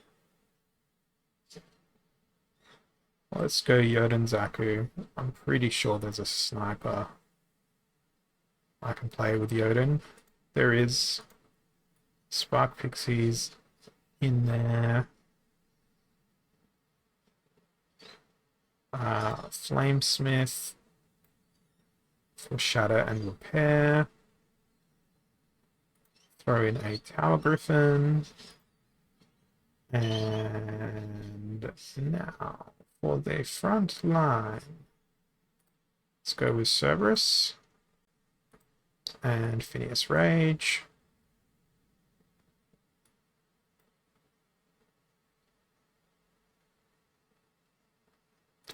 Let's go Yoden Zaku. I'm pretty sure there's a sniper I can play with Yoden. There is Spark Pixies in there. Flamesmith for Shatter and Repair. Throw in a Tower Griffin. And now for the front line. Let's go with Cerberus and Phineas Rage.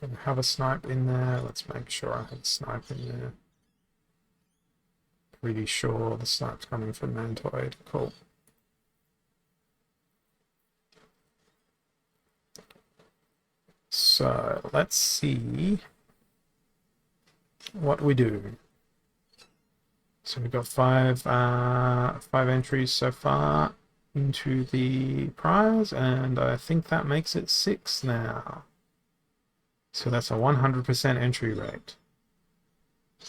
Don't have a snipe in there. Let's make sure I have a snipe in there. Pretty sure the snipe's coming from Mantoid. Cool. So let's see what we do. So we've got five entries so far into the prize, and I think that makes it 6 now. So that's a 100% entry rate.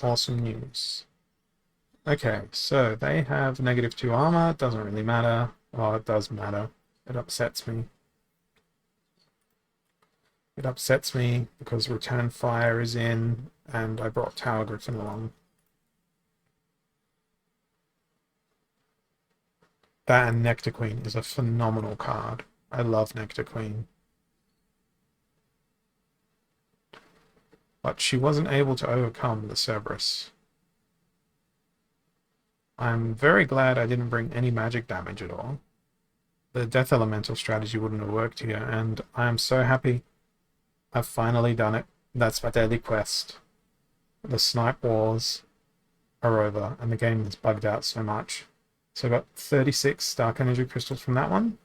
Awesome news. Okay, so they have -2 armor. Doesn't really matter. Oh, it does matter. It upsets me. It upsets me because Return Fire is in, and I brought Tower Griffin along. That and Nectar Queen is a phenomenal card. I love Nectar Queen. But she wasn't able to overcome the Cerberus. I'm very glad I didn't bring any magic damage at all. The Death Elemental strategy wouldn't have worked here, and I am so happy I've finally done it. That's my daily quest. The snipe wars are over, and the game is bugged out so much. So I got 36 Dark Energy Crystals from that one.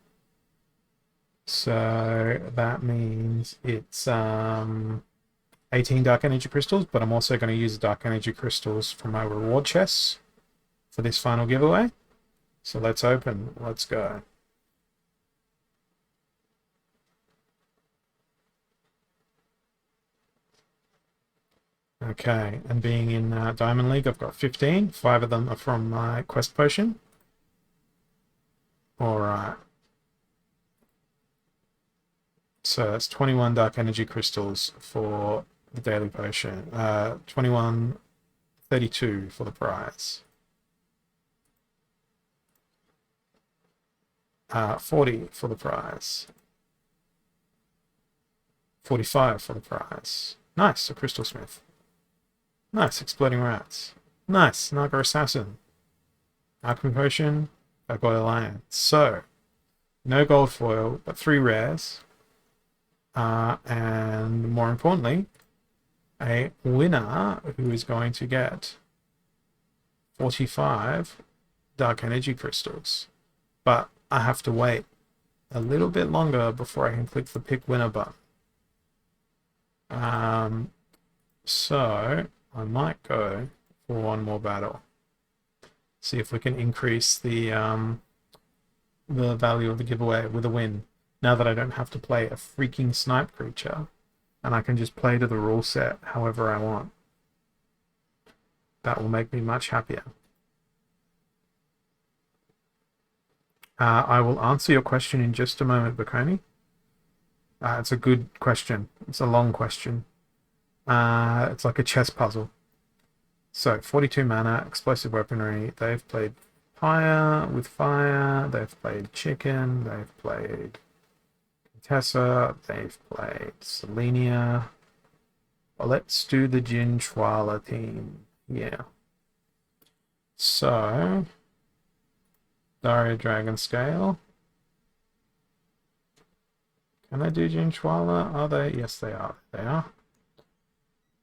So that means it's 18 Dark Energy Crystals, but I'm also going to use the Dark Energy Crystals for my reward chests for this final giveaway. So let's open. Let's go. Okay, and being in Diamond League, I've got 15. 5 of them are from my quest potion. Alright. So that's 21 dark energy crystals for the daily potion. 21.32 for the prize. 40 for the prize. 45 for the prize. Nice, a crystal smith. Nice, exploding rats. Nice, Naga assassin. Alchemy potion, Gargoyle lion. So, no gold foil, but 3 rares. And more importantly, a winner who is going to get 45 dark energy crystals. But I have to wait a little bit longer before I can click the pick winner button. So I might go for one more battle. See if we can increase the value of the giveaway with a win. Now that I don't have to play a freaking snipe creature, and I can just play to the rule set however I want. That will make me much happier. I will answer your question in just a moment, Bakoni. It's a good question. It's a long question. It's like a chess puzzle. So, 42 mana, explosive weaponry. They've played fire with fire. They've played chicken. They've played Contessa. They've played Selenia. Well, let's do the Jin Chwala team. Yeah. So, Daria Dragon Scale. Can they do Jin Chwala? Are they? Yes, they are. They are.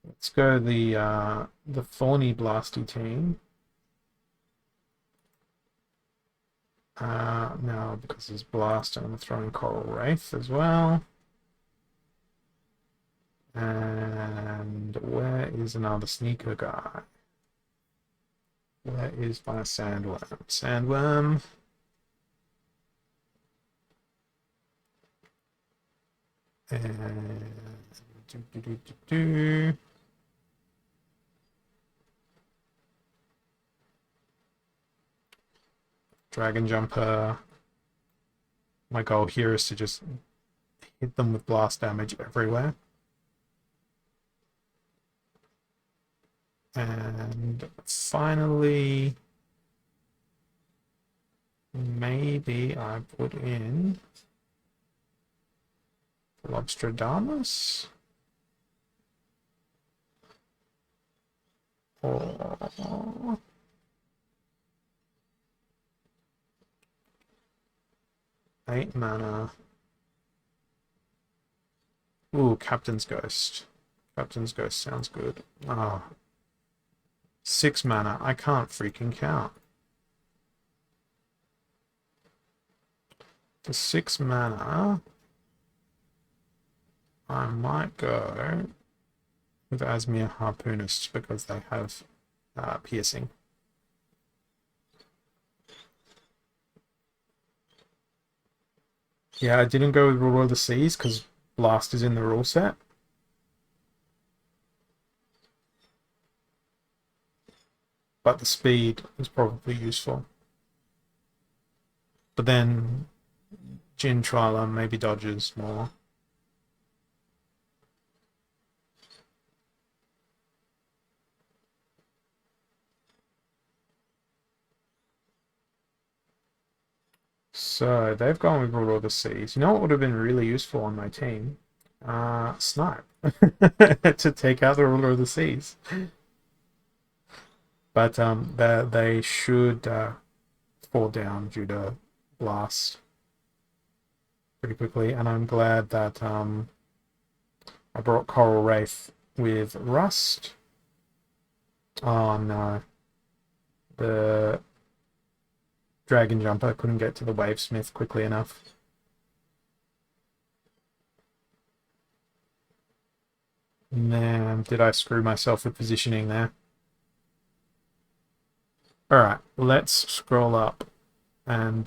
Let's go the Thorny Blasty team. Now, because there's Blast, I'm throwing Coral Wraith as well. And where is another sneaker guy? Where is my Sandworm? Sandworm. And Dragon Jumper. My goal here is to just hit them with blast damage everywhere. And finally, maybe I put in Lobstradamus? Or 8 mana. Ooh, Captain's Ghost. Captain's Ghost sounds good. Oh. 6 mana. I can't freaking count. For 6 mana, I might go with Asmir Harpoonist because they have piercing. Yeah, I didn't go with Ruler of the Seas because Blast is in the rule set. But the speed is probably useful. But then Jin Chwala maybe dodges more. So they've gone with Ruler of the Seas. You know what would have been really useful on my team? Snipe. To take out the Ruler of the Seas. But they should fall down due to Blast pretty quickly. And I'm glad that I brought Coral Wraith with Rust. Oh no. The Dragon Jumper couldn't get to the Wavesmith quickly enough. Man, did I screw myself with positioning there. Alright, let's scroll up and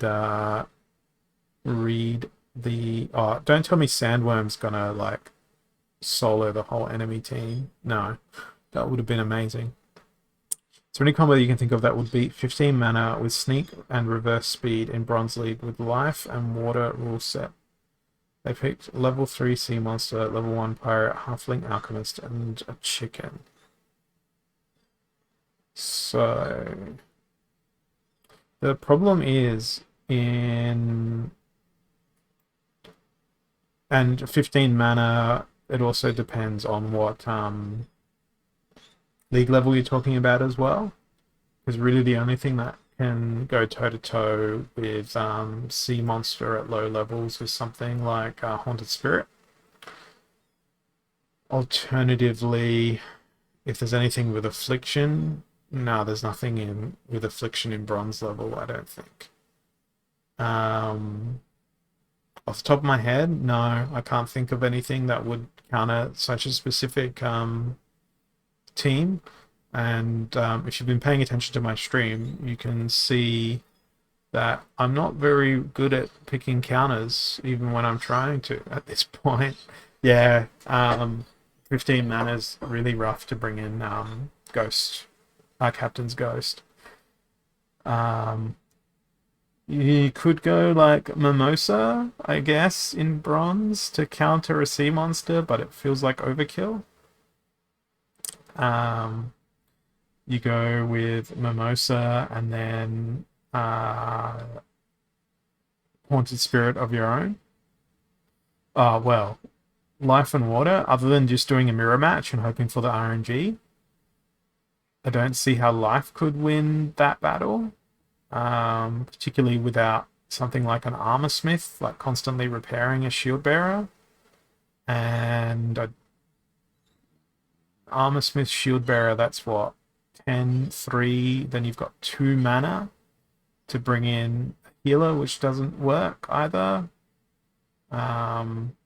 read the... Oh, don't tell me Sandworm's gonna, like, solo the whole enemy team. No. That would have been amazing. Is there any combo you can think of that would beat 15 mana with sneak and reverse speed in Bronze League with life and water rule set? They picked level 3 sea monster, level 1 pirate, halfling alchemist, and a chicken. So the problem is in and 15 mana, it also depends on what league level you're talking about as well. Because really the only thing that can go toe-to-toe with sea monster at low levels is something like Haunted Spirit. Alternatively, if there's anything with Affliction, no, there's nothing with Affliction in bronze level, I don't think. Off the top of my head, no, I can't think of anything that would counter such a specific team. And if you've been paying attention to my stream, you can see that I'm not very good at picking counters, even when I'm trying to at this point. Yeah, 15 mana is really rough to bring in Ghost, Captain's Ghost. You could go like Mimosa, I guess, in bronze to counter a sea monster, but it feels like overkill. You go with Mimosa and then Haunted Spirit of your own. Well, Life and Water, other than just doing a mirror match and hoping for the RNG, I don't see how Life could win that battle, particularly without something like an Armor Smith, like constantly repairing a Shield Bearer. And Armor Smith Shield Bearer, that's what? 10-3, then you've got 2 mana to bring in a healer, which doesn't work either. I'm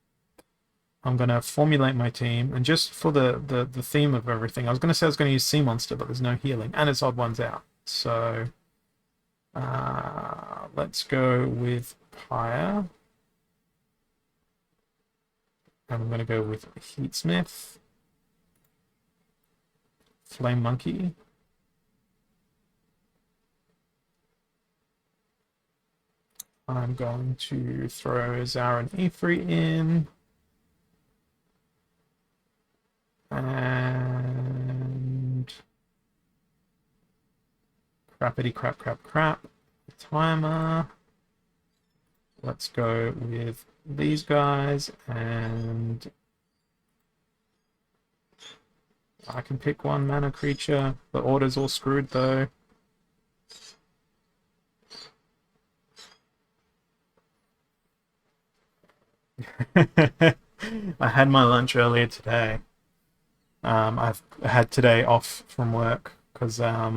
going to formulate my team, and just for the theme of everything, I was going to say I was going to use Sea Monster, but there's no healing, and it's odd ones out. So let's go with Pyre. And I'm going to go with Heatsmith, Flame Monkey, I'm going to throw Zarin Ifrit in. And crappity crap crap crap. Timer. Let's go with these guys, and I can pick 1 mana creature. The order's all screwed though. I had my lunch earlier today. I've had today off from work because I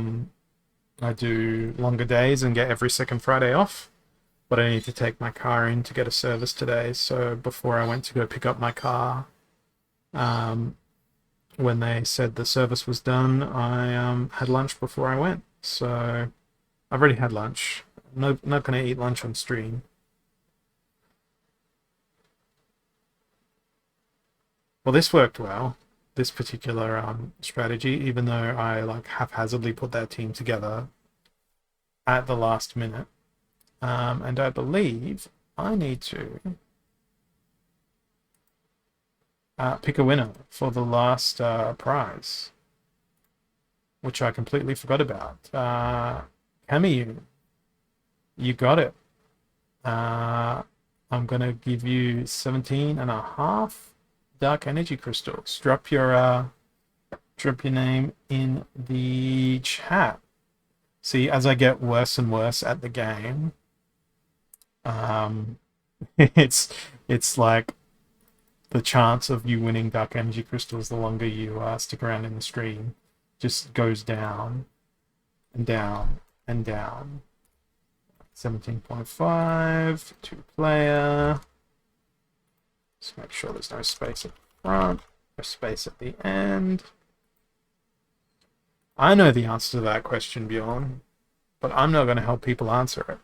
do longer days and get every second Friday off. But I need to take my car in to get a service today. So before I went to go pick up my car, when they said the service was done, I had lunch before I went. So I've already had lunch. Not going to eat lunch on stream. Well, this worked well, this particular strategy, even though I like haphazardly put that team together at the last minute. And I believe I need to pick a winner for the last prize, which I completely forgot about. Camu, you got it. I'm going to give you 17.5 Dark Energy Crystals. Drop your name in the chat. See, as I get worse and worse at the game, it's like the chance of you winning Dark Energy Crystals the longer you stick around in the stream just goes down and down and down. 17.5, 2-player. Just make sure there's no space at the front, no space at the end. I know the answer to that question, Bjorn, but I'm not going to help people answer it.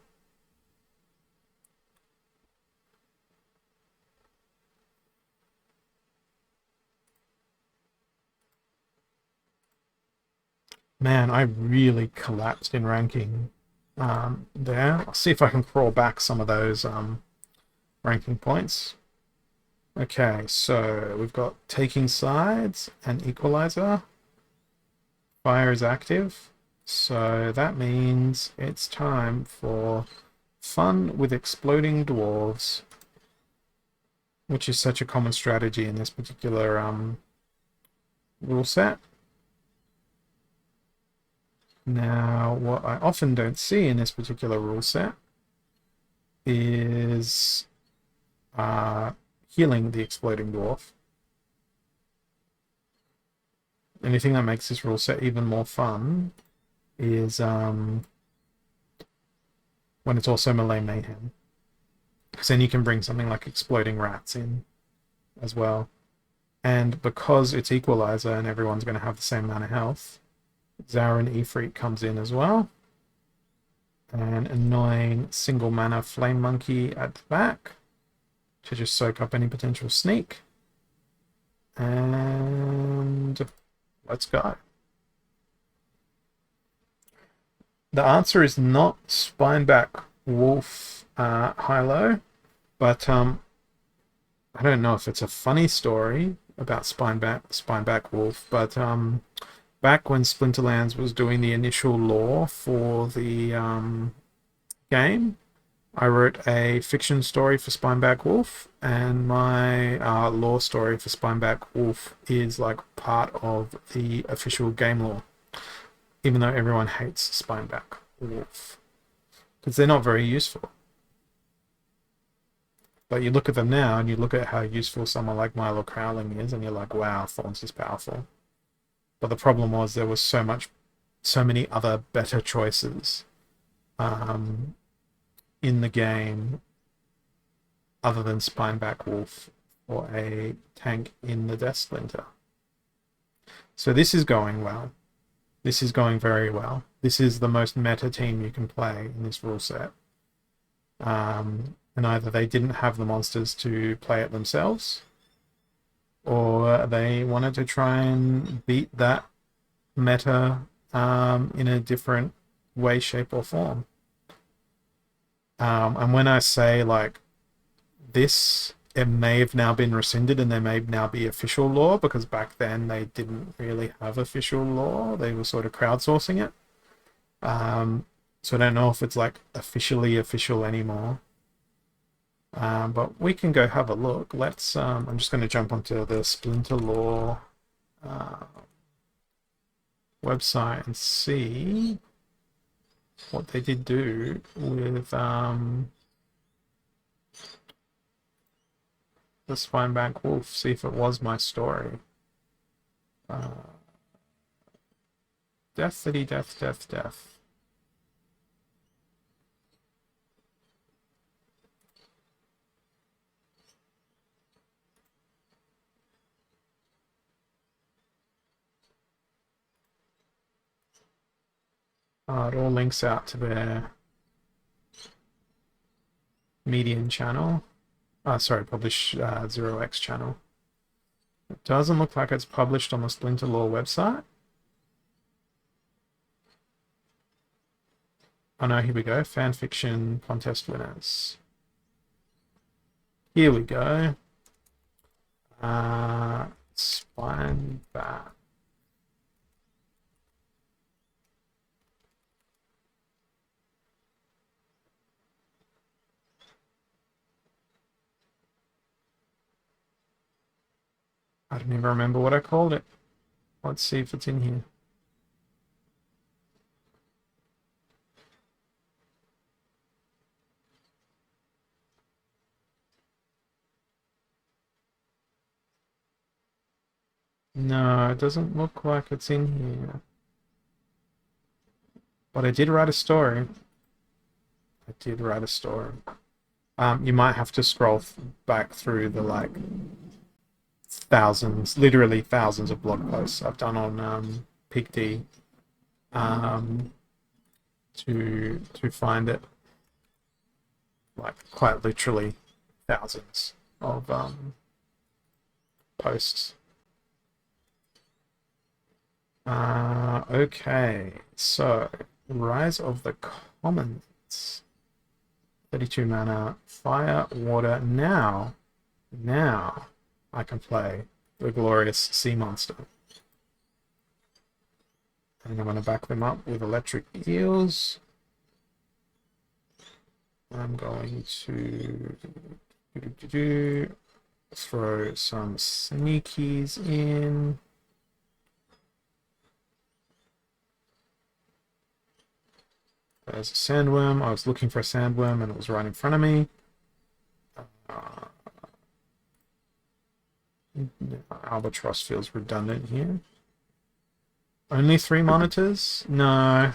Man, I really collapsed in ranking there. I'll see if I can crawl back some of those ranking points. Okay, so we've got taking sides and equalizer. Fire is active, so that means it's time for fun with exploding dwarves, which is such a common strategy in this particular rule set. Now, what I often don't see in this particular rule set is healing the exploding dwarf. Anything that makes this rule set even more fun is when it's also melee mayhem, because then you can bring something like exploding rats in as well. And because it's equalizer and everyone's going to have the same amount of health, Zarin Ifrit comes in as well. An annoying single mana flame monkey at the back to just soak up any potential sneak. And let's go. The answer is not Spineback Wolf high-low, but I don't know if it's a funny story about Spineback Wolf, but back when Splinterlands was doing the initial lore for the game, I wrote a fiction story for Spineback Wolf, and my lore story for Spineback Wolf is like part of the official game lore, even though everyone hates Spineback Wolf because they're not very useful. But you look at them now and you look at how useful someone like Milo Crowling is, and you're like, wow, Thorns is powerful. But the problem was there was so many other better choices in the game other than Spineback Wolf or a tank in the Death Splinter. So this is going well. This is going very well. This is the most meta team you can play in this rule set. And either they didn't have the monsters to play it themselves, or they wanted to try and beat that meta in a different way, shape, or form. And when I say like this, it may have now been rescinded and there may now be official lore, because back then they didn't really have official lore. They were sort of crowdsourcing it. So I don't know if it's like officially official anymore. But we can go have a look. Let's. I'm just going to jump onto the Splinter Lore website and see what they did do with the Spineback Wolf. See if it was my story. Death City, death, death, death. It all links out to their median channel. Publish 0x channel. It doesn't look like it's published on the Splinter Lore website. Oh no, here we go. Fanfiction contest winners. Here we go. Spineback. I don't even remember what I called it. Let's see if it's in here. No, it doesn't look like it's in here. But I did write a story. You might have to scroll back through the like thousands, literally thousands of blog posts I've done on PigD to find it. Like quite literally thousands of posts. Okay, so Rise of the Commons. 32 mana, fire, water. Now I can play the glorious sea monster. And I'm going to back them up with electric eels. I'm going to throw some sneakies in. There's a sandworm. I was looking for a sandworm and it was right in front of me. Albatross feels redundant here. Only 3 monitors? No.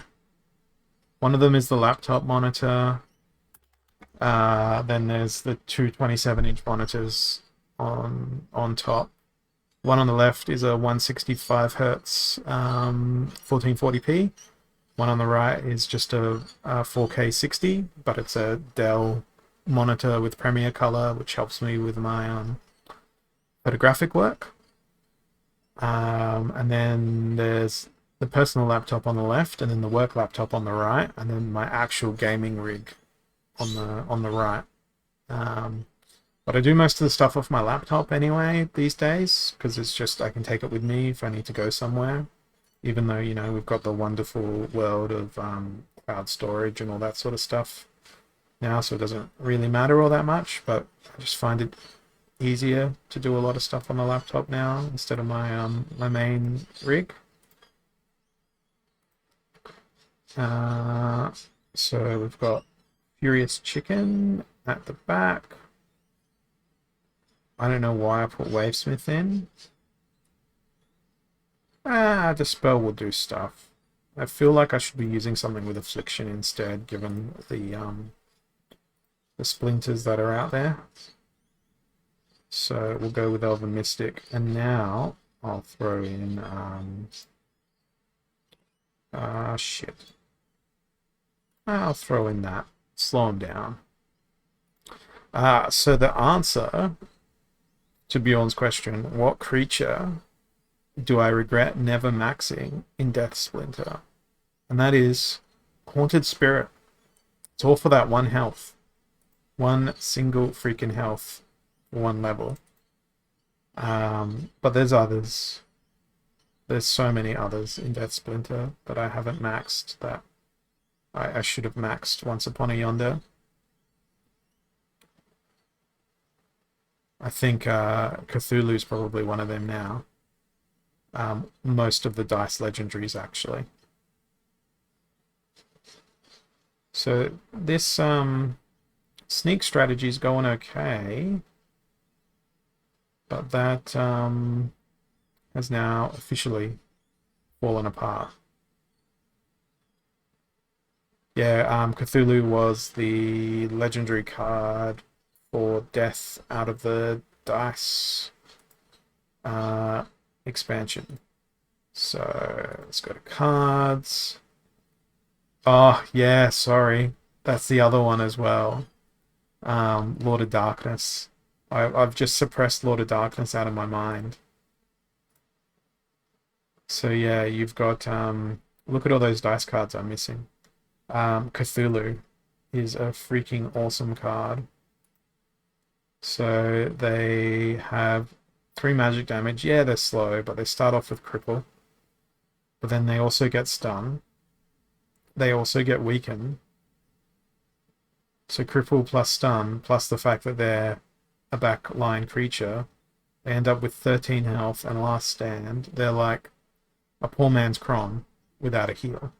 One of them is the laptop monitor. Then there's the two 27-inch monitors on top. One on the left is a 165 hertz 1440p. One on the right is just a 4K 60, but it's a Dell monitor with Premiere Color, which helps me with my photographic work. And then there's the personal laptop on the left, and then the work laptop on the right, and then my actual gaming rig on the right. But I do most of the stuff off my laptop anyway these days, because it's just I can take it with me if I need to go somewhere. Even though, you know, we've got the wonderful world of cloud storage and all that sort of stuff now, so it doesn't really matter all that much, but I just find it easier to do a lot of stuff on the laptop now instead of my my main rig. So we've got Furious Chicken at the back. I don't know why I put Wavesmith in. Dispel will do stuff. I feel like I should be using something with Affliction instead, given the splinters that are out there. So we'll go with Elven Mystic, and now I'll throw in shit. I'll throw in that. Slow him down. So the answer to Bjorn's question, what creature do I regret never maxing in Death Splinter? And that is Haunted Spirit. It's all for that 1 health. 1 single freaking health for 1 level. But there's others. There's so many others in Death Splinter that I haven't maxed that I should have maxed once upon a yonder. I think Cthulhu's probably one of them now. Most of the dice legendaries, actually. So this sneak strategy is going okay, but that has now officially fallen apart. Yeah, Cthulhu was the legendary card for death out of the dice expansion. So let's go to cards. Oh, yeah, sorry. That's the other one as well. Lord of Darkness. I've just suppressed Lord of Darkness out of my mind. So yeah, you've got look at all those dice cards I'm missing. Cthulhu is a freaking awesome card. So they have 3 magic damage. Yeah, they're slow, but they start off with cripple. But then they also get stun. They also get weaken. So cripple plus stun, plus the fact that they're a backline creature, they end up with 13 health and last stand. They're like a poor man's Crom without a heal.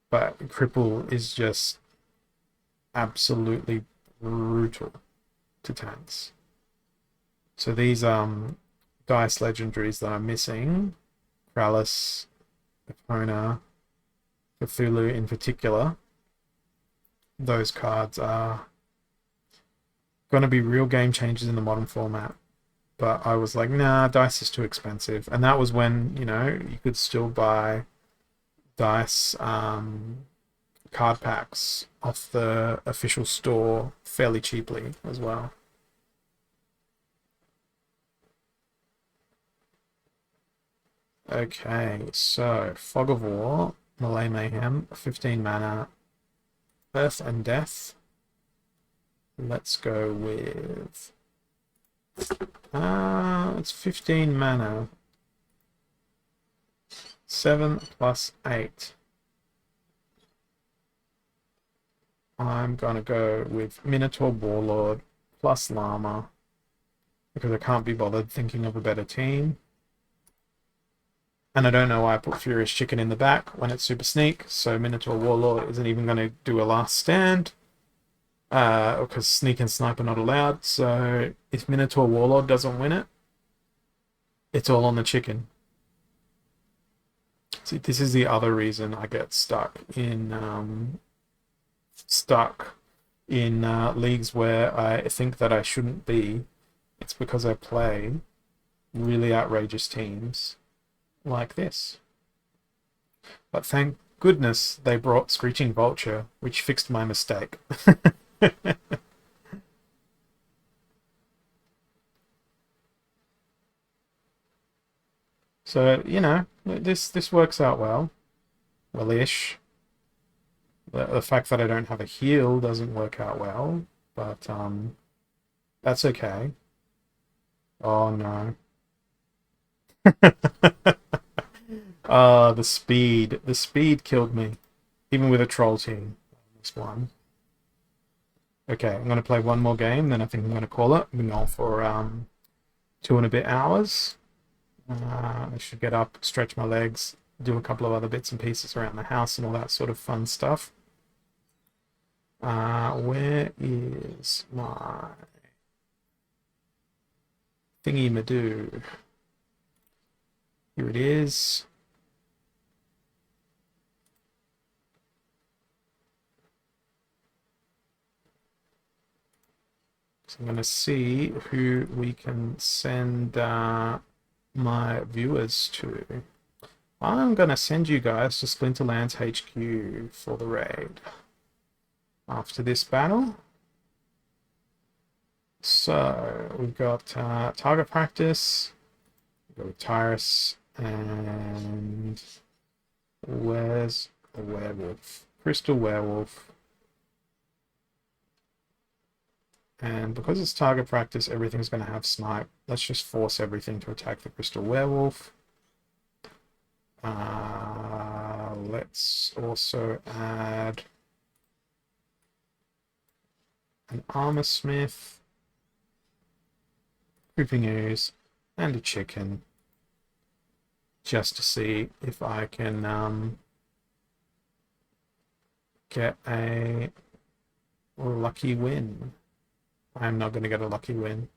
But cripple is just absolutely brutal to tanks. So these dice legendaries that I'm missing, Krallis, Epona, Cthulhu in particular, those cards are going to be real game changers in the modern format. But I was like, nah, dice is too expensive. And that was when, you know, you could still buy dice card packs off the official store fairly cheaply as well. Okay, so Fog of War, Melee Mayhem, 15 mana, Earth and Death. Let's go with... it's 15 mana. 7 plus 8. I'm gonna go with Minotaur Warlord plus Llama because I can't be bothered thinking of a better team. And I don't know why I put Furious Chicken in the back when it's Super Sneak, so Minotaur Warlord isn't even going to do a last stand. Because Sneak and Snipe are not allowed, so if Minotaur Warlord doesn't win it, it's all on the chicken. See, this is the other reason I get stuck in leagues where I think that I shouldn't be. It's because I play really outrageous teams like this. But thank goodness they brought Screeching Vulture, which fixed my mistake. So, you know, this works out well-ish. The fact that I don't have a heal doesn't work out well, but that's okay. Oh no. The speed. The speed killed me. Even with a troll team. This one. Okay, I'm going to play one more game, then I think I'm going to call it. I've been on for 2 and a bit hours. I should get up, stretch my legs, do a couple of other bits and pieces around the house and all that sort of fun stuff. Where is my thingy-madoo? Here it is. So I'm going to see who we can send my viewers to. I'm going to send you guys to Splinterlands HQ for the raid after this battle. So we've got target practice, we've got Tyrus, and where's the werewolf? Crystal Werewolf. And because it's target practice, everything's going to have snipe. Let's just force everything to attack the Crystal Werewolf. Let's also add an Armor Smith, Creeping Ooze, and a Chicken. Just to see if I can get a lucky win. I'm not going to get a lucky win.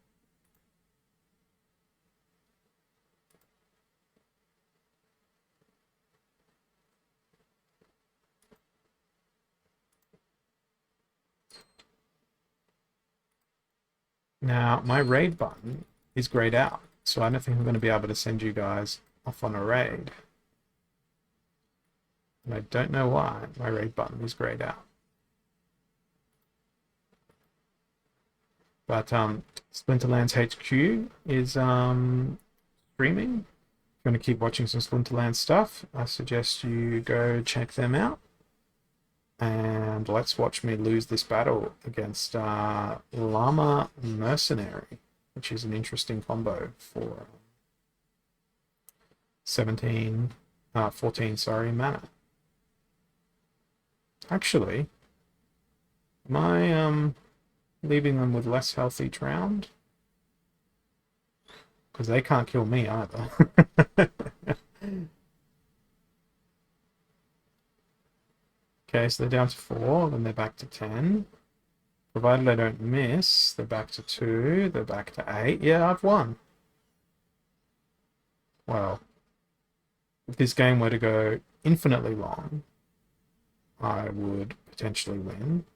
Now, my raid button is grayed out, so I don't think I'm going to be able to send you guys off on a raid. And I don't know why my raid button is grayed out. But Splinterlands HQ is streaming. If you want to keep watching some Splinterlands stuff, I suggest you go check them out. And let's watch me lose this battle against Llama Mercenary, which is an interesting combo for 14, sorry, mana. Actually, am I leaving them with less health each round? Because they can't kill me either. Okay, so they're down to 4, then they're back to 10. Provided I don't miss, they're back to 2, they're back to 8. Yeah, I've won. Well, if this game were to go infinitely long, I would potentially win.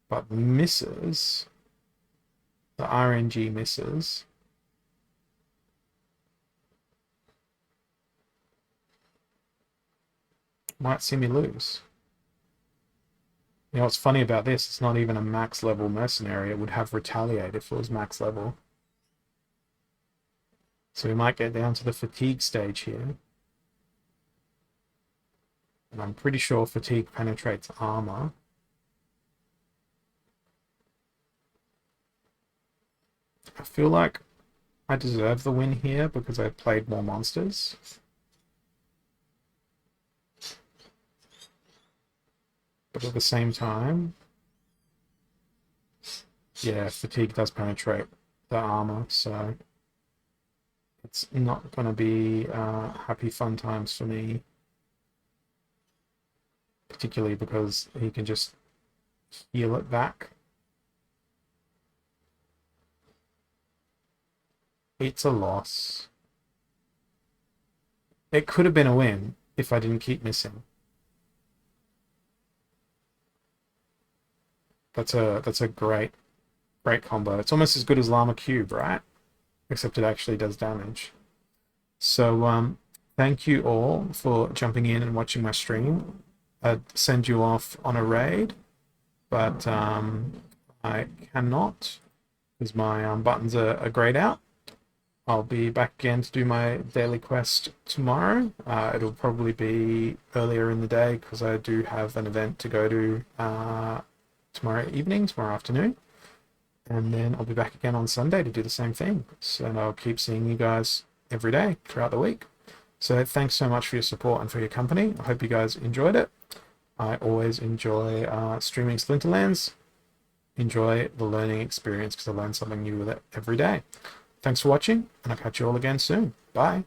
But the misses, the RNG misses, might see me lose. You know what's funny about this? It's not even a max level mercenary. It would have retaliate if it was max level. So we might get down to the fatigue stage here. And I'm pretty sure fatigue penetrates armor. I feel like I deserve the win here because I played more monsters. But at the same time, yeah, fatigue does penetrate the armor, so it's not going to be happy fun times for me. Particularly because he can just heal it back. It's a loss. It could have been a win if I didn't keep missing. That's a great combo. It's almost as good as Llama Cube, right? Except it actually does damage. So thank you all for jumping in and watching my stream. I'd send you off on a raid, but I cannot because my buttons are grayed out. I'll be back again to do my daily quest tomorrow. It'll probably be earlier in the day because I do have an event to go to tomorrow afternoon. And then I'll be back again on Sunday to do the same thing. And I'll keep seeing you guys every day throughout the week. So thanks so much for your support and for your company. I hope you guys enjoyed it. I always enjoy streaming Splinterlands. Enjoy the learning experience because I learn something new with it every day. Thanks for watching, and I'll catch you all again soon. Bye.